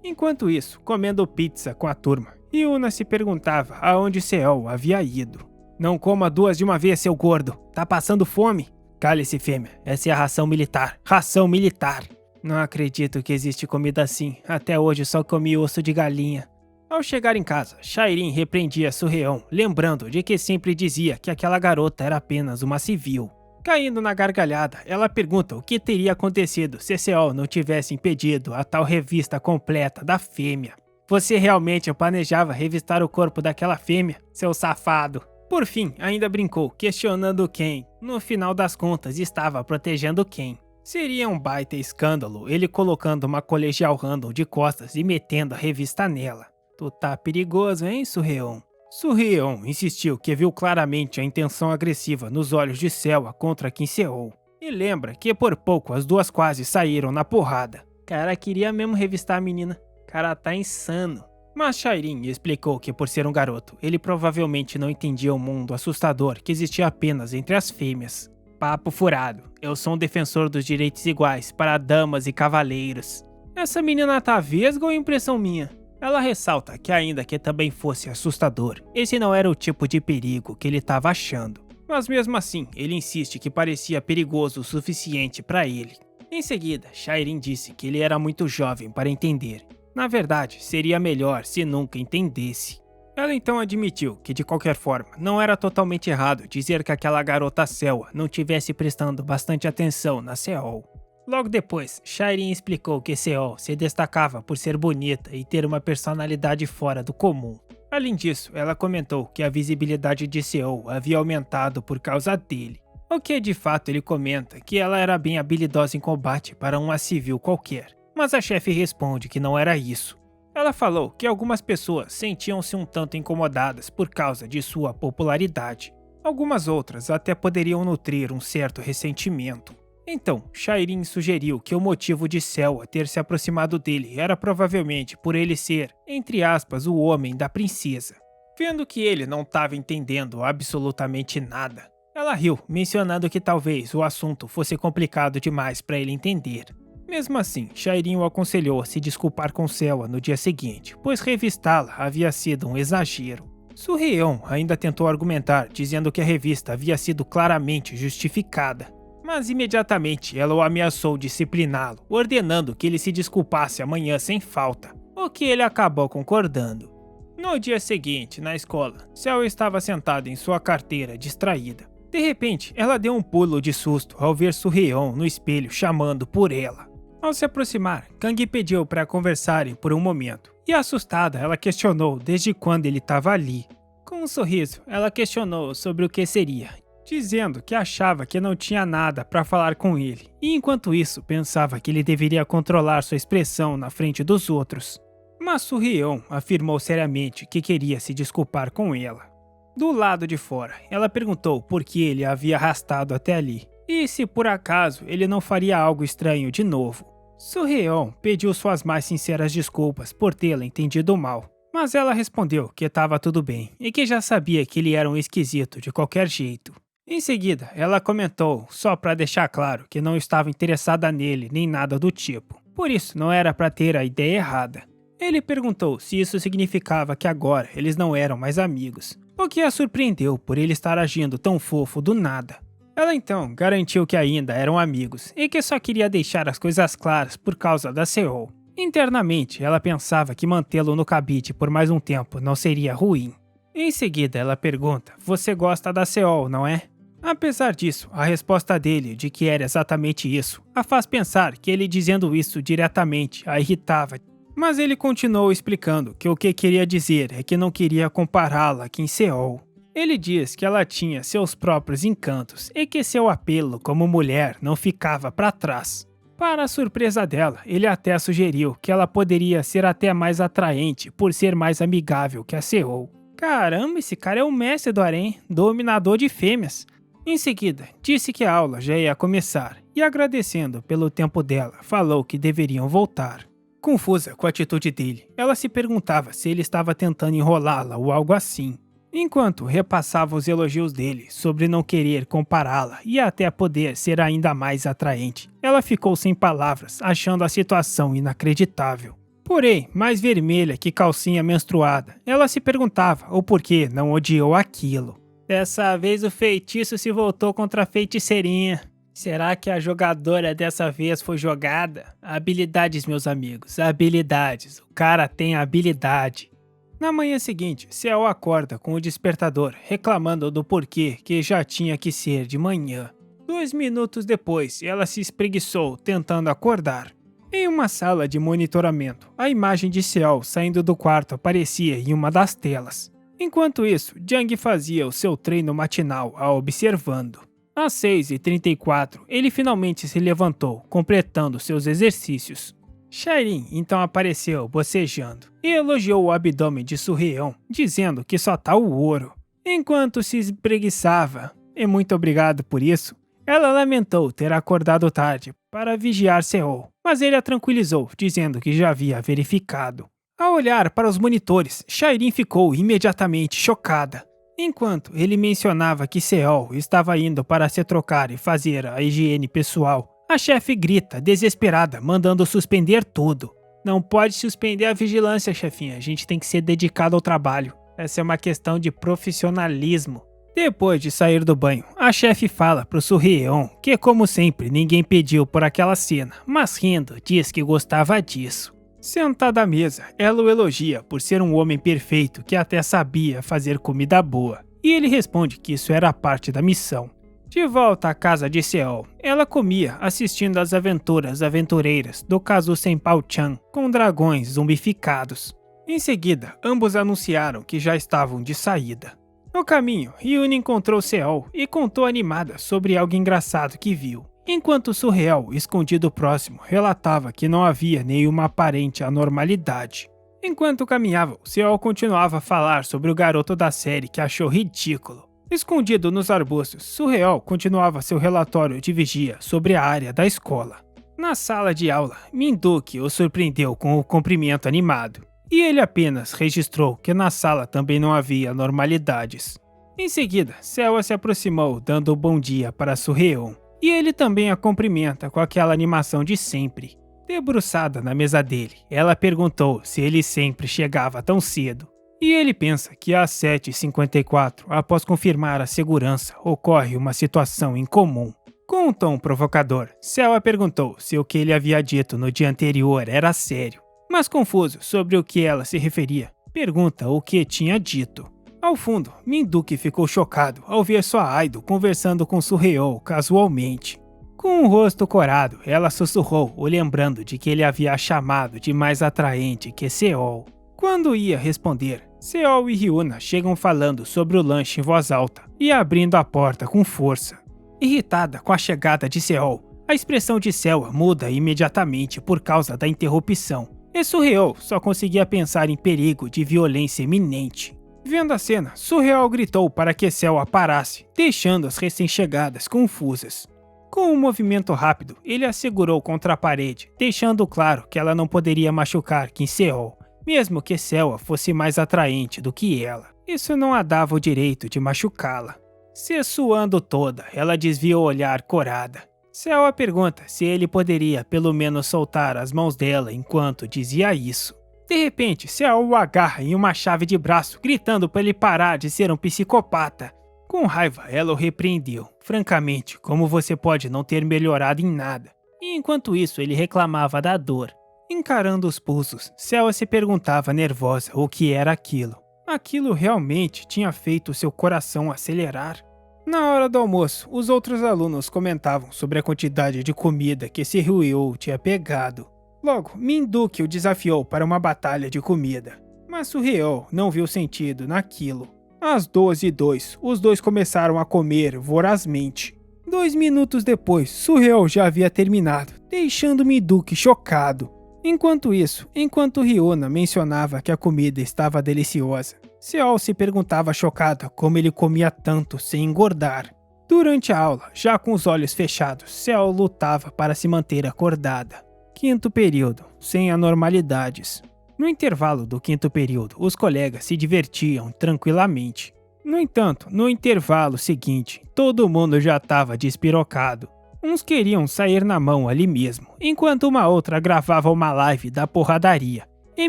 Enquanto isso, comendo pizza com a turma, Yuna se perguntava aonde Seo havia ido. Não coma duas de uma vez, seu gordo. Tá passando fome? Cale-se, fêmea. Essa é a ração militar. Ração militar. Não acredito que existe comida assim. Até hoje só comi osso de galinha. Ao chegar em casa, Shairin repreendia Soo-Hyeon, lembrando de que sempre dizia que aquela garota era apenas uma civil. Caindo na gargalhada, ela pergunta o que teria acontecido se Seo não tivesse impedido a tal revista completa da fêmea. Você realmente planejava revistar o corpo daquela fêmea, seu safado? Por fim, ainda brincou, questionando quem, no final das contas, estava protegendo quem. Seria um baita escândalo ele colocando uma colegial random de costas e metendo a revista nela. Tu tá perigoso, hein, Soo-Hyeon? Soo-Hyeon insistiu que viu claramente a intenção agressiva nos olhos de Sewa contra Kim Seo. E lembra que por pouco as duas quase saíram na porrada. Cara queria mesmo revistar a menina. Cara tá insano. Mas Shairin explicou que por ser um garoto, ele provavelmente não entendia o mundo assustador que existia apenas entre as fêmeas. Papo furado. Eu sou um defensor dos direitos iguais para damas e cavaleiros. Essa menina tá vesga ou é impressão minha? Ela ressalta que ainda que também fosse assustador, esse não era o tipo de perigo que ele estava achando. Mas mesmo assim, ele insiste que parecia perigoso o suficiente para ele. Em seguida, Shairin disse que ele era muito jovem para entender. Na verdade, seria melhor se nunca entendesse. Ela então admitiu que, de qualquer forma, não era totalmente errado dizer que aquela garota Sewa não tivesse prestando bastante atenção na Seol. Logo depois, Shairin explicou que Seol se destacava por ser bonita e ter uma personalidade fora do comum. Além disso, ela comentou que a visibilidade de Seol havia aumentado por causa dele. O que de fato ele comenta que ela era bem habilidosa em combate para uma civil qualquer. Mas a chefe responde que não era isso. Ela falou que algumas pessoas sentiam-se um tanto incomodadas por causa de sua popularidade. Algumas outras até poderiam nutrir um certo ressentimento. Então, Shairin sugeriu que o motivo de Sewa ter se aproximado dele era provavelmente por ele ser, entre aspas, o homem da princesa. Vendo que ele não estava entendendo absolutamente nada, ela riu, mencionando que talvez o assunto fosse complicado demais para ele entender. Mesmo assim, Shairin o aconselhou a se desculpar com Sewa no dia seguinte, pois revistá-la havia sido um exagero. Suryeon ainda tentou argumentar, dizendo que a revista havia sido claramente justificada. Mas imediatamente ela o ameaçou discipliná-lo, ordenando que ele se desculpasse amanhã sem falta, o que ele acabou concordando. No dia seguinte, na escola, Sewa estava sentada em sua carteira, distraída. De repente, ela deu um pulo de susto ao ver Suryeon no espelho chamando por ela. Ao se aproximar, Kang pediu para conversarem por um momento, e assustada, ela questionou desde quando ele estava ali. Com um sorriso, ela questionou sobre o que seria, dizendo que achava que não tinha nada para falar com ele, e enquanto isso pensava que ele deveria controlar sua expressão na frente dos outros. Mas Suryeon afirmou seriamente que queria se desculpar com ela. Do lado de fora, ela perguntou por que ele a havia arrastado até ali, e se por acaso ele não faria algo estranho de novo. Suryeon pediu suas mais sinceras desculpas por tê-la entendido mal, mas ela respondeu que estava tudo bem e que já sabia que ele era um esquisito de qualquer jeito. Em seguida, ela comentou, só para deixar claro que não estava interessada nele nem nada do tipo, por isso não era para ter a ideia errada. Ele perguntou se isso significava que agora eles não eram mais amigos, o que a surpreendeu por ele estar agindo tão fofo do nada. Ela então garantiu que ainda eram amigos e que só queria deixar as coisas claras por causa da Seol. Internamente, ela pensava que mantê-lo no cabide por mais um tempo não seria ruim. Em seguida, ela pergunta, você gosta da Seol, não é? Apesar disso, a resposta dele de que era exatamente isso, a faz pensar que ele dizendo isso diretamente a irritava. Mas ele continuou explicando que o que queria dizer é que não queria compará-la a Kim Seol. Ele diz que ela tinha seus próprios encantos e que seu apelo como mulher não ficava para trás. Para a surpresa dela, ele até sugeriu que ela poderia ser até mais atraente por ser mais amigável que a Seol. Caramba, esse cara é o mestre do harém, dominador de fêmeas. Em seguida, disse que a aula já ia começar e, agradecendo pelo tempo dela, falou que deveriam voltar. Confusa com a atitude dele, ela se perguntava se ele estava tentando enrolá-la ou algo assim. Enquanto repassava os elogios dele sobre não querer compará-la e até poder ser ainda mais atraente, ela ficou sem palavras, achando a situação inacreditável. Porém, mais vermelha que calcinha menstruada, ela se perguntava o porquê não odiou aquilo. Dessa vez o feitiço se voltou contra a feiticeirinha. Será que a jogadora dessa vez foi jogada? Habilidades, meus amigos, habilidades. O cara tem habilidade. Na manhã seguinte, Seol acorda com o despertador, reclamando do porquê que já tinha que ser de manhã. 2 minutos depois, ela se espreguiçou, tentando acordar. Em uma sala de monitoramento, a imagem de Seol saindo do quarto aparecia em uma das telas. Enquanto isso, Jang fazia o seu treino matinal a observando. Às 6h34, ele finalmente se levantou, completando seus exercícios. Shairin então apareceu bocejando e elogiou o abdômen de Suryeon, dizendo que só tá o ouro. Enquanto se espreguiçava, e muito obrigado por isso, ela lamentou ter acordado tarde para vigiar Seol, mas ele a tranquilizou, dizendo que já havia verificado. Ao olhar para os monitores, Shairin ficou imediatamente chocada. Enquanto ele mencionava que Seol estava indo para se trocar e fazer a higiene pessoal, a chefe grita, desesperada, mandando suspender tudo. Não pode suspender a vigilância, chefinha. A gente tem que ser dedicado ao trabalho. Essa é uma questão de profissionalismo. Depois de sair do banho, a chefe fala pro Surreon que, como sempre, ninguém pediu por aquela cena, mas rindo, diz que gostava disso. Sentada à mesa, ela o elogia por ser um homem perfeito que até sabia fazer comida boa, e ele responde que isso era parte da missão. De volta à casa de Seol, ela comia assistindo às aventuras aventureiras do caso Senpao-chan com dragões zumbificados. Em seguida, ambos anunciaram que já estavam de saída. No caminho, Ryuna encontrou Seol e contou animada sobre algo engraçado que viu, enquanto Surreal, escondido próximo, relatava que não havia nenhuma aparente anormalidade. Enquanto caminhavam, Seol continuava a falar sobre o garoto da série que achou ridículo. Escondido nos arbustos, Surreal continuava seu relatório de vigia sobre a área da escola. Na sala de aula, Minduki o surpreendeu com o cumprimento animado, e ele apenas registrou que na sala também não havia anormalidades. Em seguida, Selwa se aproximou dando um bom dia para Surreon, e ele também a cumprimenta com aquela animação de sempre. Debruçada na mesa dele, ela perguntou se ele sempre chegava tão cedo. E ele pensa que às 7h54, após confirmar a segurança, ocorre uma situação incomum. Com um tom provocador, Selwa perguntou se o que ele havia dito no dia anterior era sério, mas confuso sobre o que ela se referia, pergunta o que tinha dito. Ao fundo, Minduki ficou chocado ao ver sua Aido conversando com Surreal casualmente. Com o rosto corado, ela sussurrou, o lembrando de que ele havia a chamado de mais atraente que Seol. Quando ia responder, Seol e Ryuna chegam falando sobre o lanche em voz alta e abrindo a porta com força. Irritada com a chegada de Seol, a expressão de Selwa muda imediatamente por causa da interrupção, e Surreal só conseguia pensar em perigo de violência iminente. Vendo a cena, Surreal gritou para que Selwa parasse, deixando as recém-chegadas confusas. Com um movimento rápido, ele a segurou contra a parede, deixando claro que ela não poderia machucar Kim Seol, mesmo que Selwa fosse mais atraente do que ela. Isso não a dava o direito de machucá-la. Se suando toda, ela desvia o olhar corada. Selwa pergunta se ele poderia pelo menos soltar as mãos dela enquanto dizia isso. De repente, Seol o agarra em uma chave de braço, gritando para ele parar de ser um psicopata. Com raiva, ela o repreendeu. Francamente, como você pode não ter melhorado em nada? E enquanto isso, ele reclamava da dor. Encarando os pulsos, Selwa se perguntava nervosa o que era aquilo. Aquilo realmente tinha feito seu coração acelerar? Na hora do almoço, os outros alunos comentavam sobre a quantidade de comida que Surreal tinha pegado. Logo, Minduki o desafiou para uma batalha de comida, mas Surreal não viu sentido naquilo. Às 12h02, os dois começaram a comer vorazmente. 2 minutos depois, Surreal já havia terminado, deixando Minduki chocado. Enquanto isso, enquanto Ryuna mencionava que a comida estava deliciosa, Seol se perguntava chocada como ele comia tanto sem engordar. Durante a aula, já com os olhos fechados, Seol lutava para se manter acordada. 5º período, sem anormalidades. No intervalo do 5º período, os colegas se divertiam tranquilamente. No entanto, no intervalo seguinte, todo mundo já estava despirocado. Uns queriam sair na mão ali mesmo, enquanto uma outra gravava uma live da porradaria. E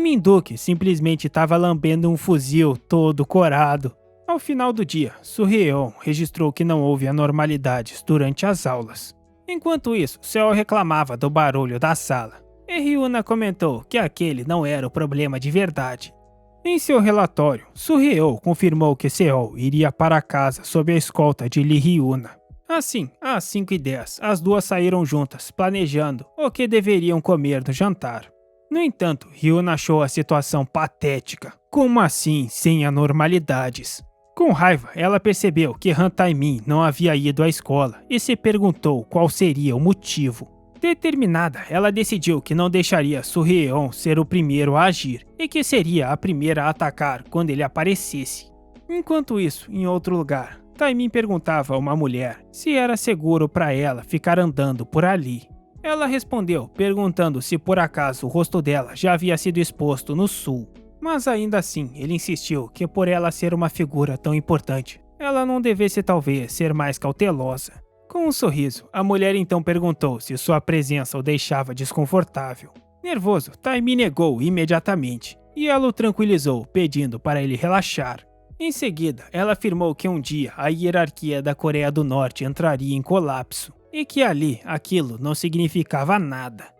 Minduki simplesmente estava lambendo um fuzil todo corado. Ao final do dia, Surreon registrou que não houve anormalidades durante as aulas. Enquanto isso, Seol reclamava do barulho da sala. E Ryuna comentou que aquele não era o problema de verdade. Em seu relatório, Surreal confirmou que Seol iria para casa sob a escolta de Ryuna. Assim, às 5h10, as duas saíram juntas, planejando o que deveriam comer no jantar. No entanto, Ryuna achou a situação patética. Como assim, sem anormalidades? Com raiva, ela percebeu que Han Taemin não havia ido à escola e se perguntou qual seria o motivo. Determinada, ela decidiu que não deixaria Surreon ser o primeiro a agir e que seria a primeira a atacar quando ele aparecesse. Enquanto isso, em outro lugar, Taemin perguntava a uma mulher se era seguro para ela ficar andando por ali. Ela respondeu, perguntando se por acaso o rosto dela já havia sido exposto no sul. Mas ainda assim, ele insistiu que por ela ser uma figura tão importante, ela não devesse talvez ser mais cautelosa. Com um sorriso, a mulher então perguntou se sua presença o deixava desconfortável. Nervoso, Taemin negou imediatamente, e ela o tranquilizou, pedindo para ele relaxar. Em seguida, ela afirmou que um dia a hierarquia da Coreia do Norte entraria em colapso e que ali aquilo não significava nada.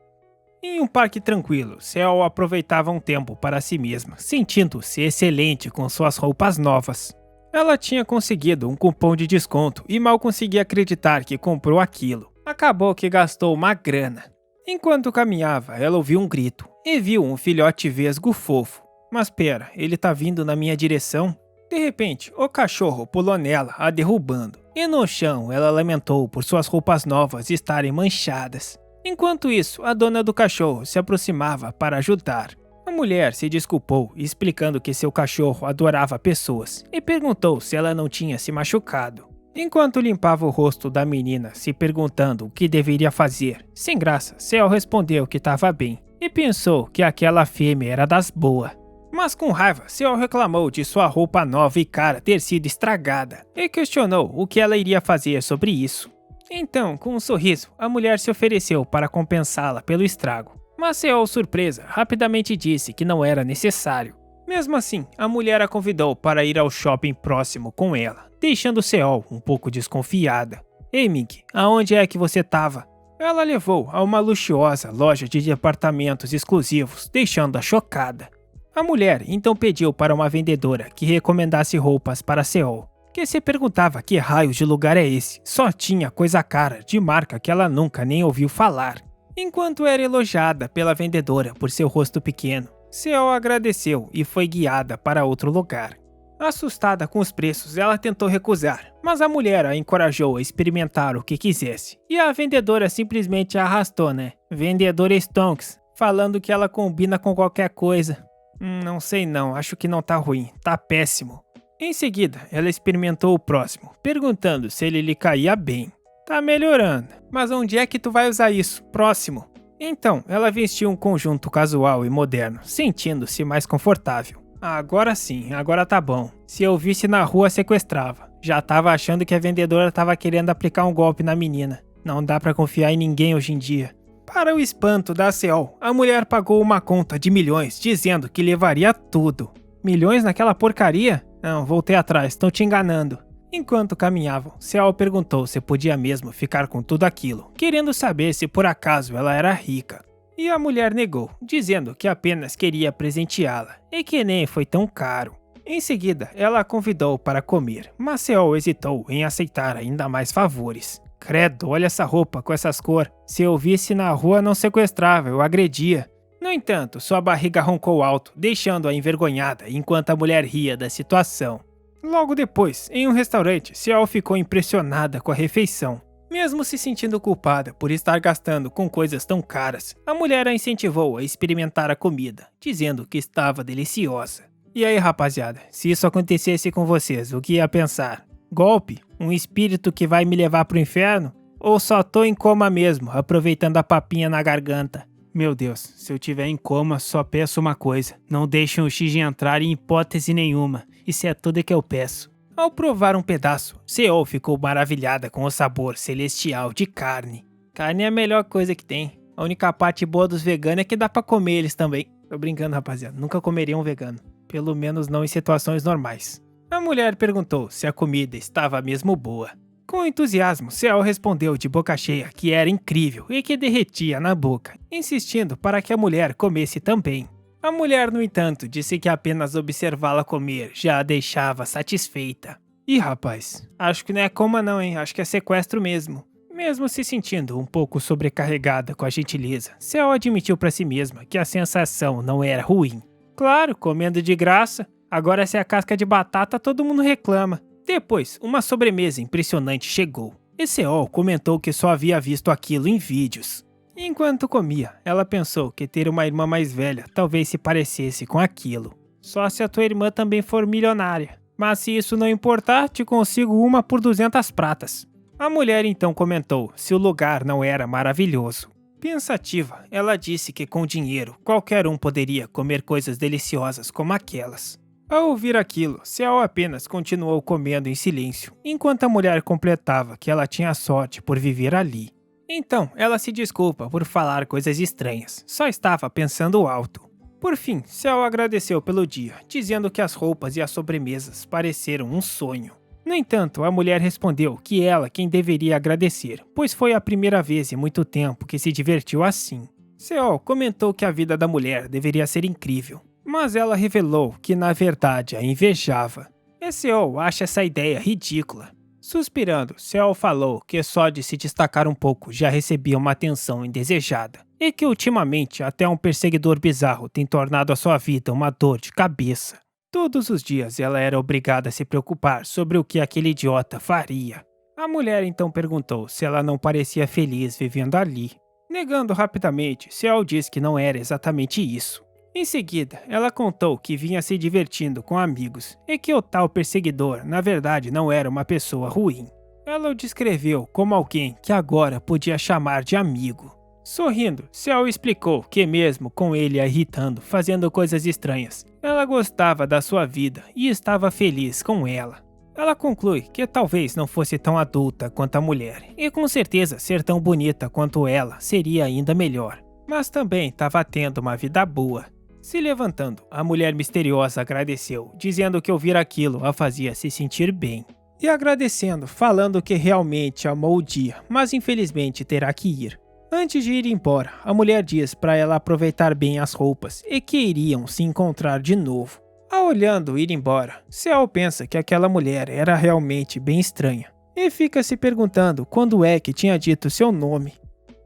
Em um parque tranquilo, Seol aproveitava um tempo para si mesma, sentindo-se excelente com suas roupas novas. Ela tinha conseguido um cupom de desconto e mal conseguia acreditar que comprou aquilo. Acabou que gastou uma grana. Enquanto caminhava, ela ouviu um grito e viu um filhote vesgo fofo. Mas pera, ele tá vindo na minha direção? De repente, o cachorro pulou nela, a derrubando. E no chão, ela lamentou por suas roupas novas estarem manchadas. Enquanto isso, a dona do cachorro se aproximava para ajudar. A mulher se desculpou, explicando que seu cachorro adorava pessoas, e perguntou se ela não tinha se machucado. Enquanto limpava o rosto da menina, se perguntando o que deveria fazer, sem graça, Seol respondeu que estava bem, e pensou que aquela fêmea era das boas. Mas com raiva, Seol reclamou de sua roupa nova e cara ter sido estragada, e questionou o que ela iria fazer sobre isso. Então, com um sorriso, a mulher se ofereceu para compensá-la pelo estrago. Mas Seol, surpresa, rapidamente disse que não era necessário. Mesmo assim, a mulher a convidou para ir ao shopping próximo com ela, deixando Seol um pouco desconfiada. Ei, Ming, aonde é que você estava? Ela levou a uma luxuosa loja de departamentos exclusivos, deixando-a chocada. A mulher então pediu para uma vendedora que recomendasse roupas para Seol, que se perguntava que raios de lugar é esse, só tinha coisa cara de marca que ela nunca nem ouviu falar. Enquanto era elogiada pela vendedora por seu rosto pequeno, Seol agradeceu e foi guiada para outro lugar. Assustada com os preços, ela tentou recusar, mas a mulher a encorajou a experimentar o que quisesse, e a vendedora simplesmente a arrastou, né? Vendedora Stonks, falando que ela combina com qualquer coisa. Não sei não, acho que não tá ruim, tá péssimo. Em seguida, ela experimentou o próximo, perguntando se ele lhe caía bem. Tá melhorando, mas onde é que tu vai usar isso? Próximo. Então, ela vestiu um conjunto casual e moderno, sentindo-se mais confortável. Agora sim, agora tá bom. Se eu visse na rua, sequestrava. Já tava achando que a vendedora tava querendo aplicar um golpe na menina. Não dá pra confiar em ninguém hoje em dia. Para o espanto da Seol, a mulher pagou uma conta de milhões, dizendo que levaria tudo. Milhões naquela porcaria? Não, voltei atrás, estão te enganando. Enquanto caminhavam, Seol perguntou se podia mesmo ficar com tudo aquilo, querendo saber se por acaso ela era rica. E a mulher negou, dizendo que apenas queria presenteá-la, e que nem foi tão caro. Em seguida, ela a convidou para comer, mas Seol hesitou em aceitar ainda mais favores. Credo, olha essa roupa com essas cores. Se eu visse na rua não sequestrava, eu agredia. No entanto, sua barriga roncou alto, deixando-a envergonhada enquanto a mulher ria da situação. Logo depois, em um restaurante, Seol ficou impressionada com a refeição. Mesmo se sentindo culpada por estar gastando com coisas tão caras, a mulher a incentivou a experimentar a comida, dizendo que estava deliciosa. E aí, rapaziada, se isso acontecesse com vocês, o que ia pensar? Golpe? Um espírito que vai me levar pro inferno? Ou só tô em coma mesmo, aproveitando a papinha na garganta? Meu Deus, se eu tiver em coma, só peço uma coisa. Não deixem o Shiji entrar em hipótese nenhuma. Isso é tudo que eu peço. Ao provar um pedaço, Seol ficou maravilhada com o sabor celestial de carne. Carne é a melhor coisa que tem. A única parte boa dos veganos é que dá pra comer eles também. Tô brincando, rapaziada. Nunca comeria um vegano. Pelo menos não em situações normais. A mulher perguntou se a comida estava mesmo boa. Com entusiasmo, Seol respondeu de boca cheia que era incrível e que derretia na boca, insistindo para que a mulher comesse também. A mulher, no entanto, disse que apenas observá-la comer já a deixava satisfeita. Ih, rapaz, acho que não é coma não, hein? Acho que é sequestro mesmo. Mesmo se sentindo um pouco sobrecarregada com a gentileza, Seol admitiu para si mesma que a sensação não era ruim. Claro, comendo de graça. Agora se é a casca de batata, todo mundo reclama. Depois, uma sobremesa impressionante chegou. E Seol comentou que só havia visto aquilo em vídeos. Enquanto comia, ela pensou que ter uma irmã mais velha talvez se parecesse com aquilo. Só se a tua irmã também for milionária. Mas se isso não importar, te consigo uma por 200 pratas. A mulher então comentou se o lugar não era maravilhoso. Pensativa, ela disse que com dinheiro, qualquer um poderia comer coisas deliciosas como aquelas. Ao ouvir aquilo, Seol apenas continuou comendo em silêncio, enquanto a mulher completava que ela tinha sorte por viver ali. Então, ela se desculpa por falar coisas estranhas, só estava pensando alto. Por fim, Seo agradeceu pelo dia, dizendo que as roupas e as sobremesas pareceram um sonho. No entanto, a mulher respondeu que ela quem deveria agradecer, pois foi a primeira vez em muito tempo que se divertiu assim. Seo comentou que a vida da mulher deveria ser incrível, mas ela revelou que na verdade a invejava. E Seo acha essa ideia ridícula. Suspirando, Seo falou que só de se destacar um pouco já recebia uma atenção indesejada, e que ultimamente até um perseguidor bizarro tem tornado a sua vida uma dor de cabeça. Todos os dias ela era obrigada a se preocupar sobre o que aquele idiota faria. A mulher então perguntou se ela não parecia feliz vivendo ali. Negando rapidamente, Seo disse que não era exatamente isso. Em seguida, ela contou que vinha se divertindo com amigos e que o tal perseguidor na verdade não era uma pessoa ruim. Ela o descreveu como alguém que agora podia chamar de amigo. Sorrindo, Seo explicou que mesmo com ele a irritando, fazendo coisas estranhas, ela gostava da sua vida e estava feliz com ela. Ela conclui que talvez não fosse tão adulta quanto a mulher, e com certeza ser tão bonita quanto ela seria ainda melhor, mas também estava tendo uma vida boa. Se levantando, a mulher misteriosa agradeceu, dizendo que ouvir aquilo a fazia se sentir bem. E agradecendo, falando que realmente amou o dia, mas infelizmente terá que ir. Antes de ir embora, a mulher diz para ela aproveitar bem as roupas e que iriam se encontrar de novo. Ao olhando ir embora, Seo pensa que aquela mulher era realmente bem estranha e fica se perguntando quando é que tinha dito seu nome.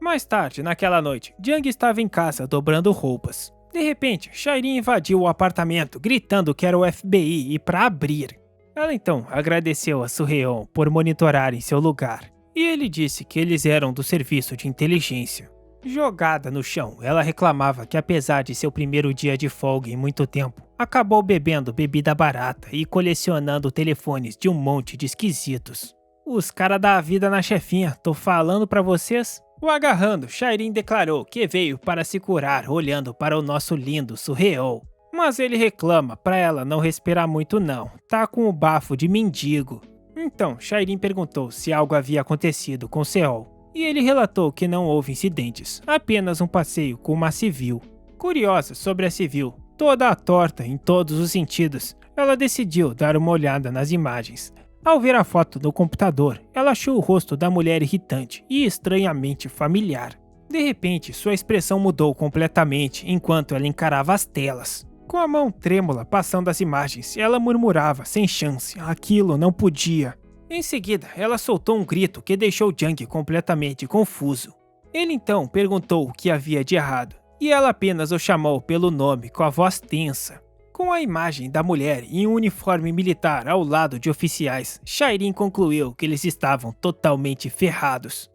Mais tarde, naquela noite, Jung estava em casa dobrando roupas. De repente, Shairin invadiu o apartamento gritando que era o FBI e para abrir. Ela então agradeceu a Surreon por monitorar em seu lugar. E ele disse que eles eram do serviço de inteligência. Jogada no chão, ela reclamava que apesar de seu primeiro dia de folga em muito tempo, acabou bebendo bebida barata e colecionando telefones de um monte de esquisitos. Os cara dá a vida na chefinha, tô falando pra vocês. O agarrando, Shairin declarou que veio para se curar olhando para o nosso lindo Surreal. Mas ele reclama pra ela não respirar muito não, tá com o bafo de mendigo. Então, Shairin perguntou se algo havia acontecido com Seo, e ele relatou que não houve incidentes, apenas um passeio com uma civil. Curiosa sobre a civil, toda a torta em todos os sentidos, ela decidiu dar uma olhada nas imagens. Ao ver a foto no computador, ela achou o rosto da mulher irritante e estranhamente familiar. De repente, sua expressão mudou completamente enquanto ela encarava as telas. Com a mão trêmula passando as imagens, ela murmurava sem chance, aquilo não podia. Em seguida, ela soltou um grito que deixou Jung completamente confuso. Ele então perguntou o que havia de errado, e ela apenas o chamou pelo nome com a voz tensa. Com a imagem da mulher em um uniforme militar ao lado de oficiais, Shairin concluiu que eles estavam totalmente ferrados.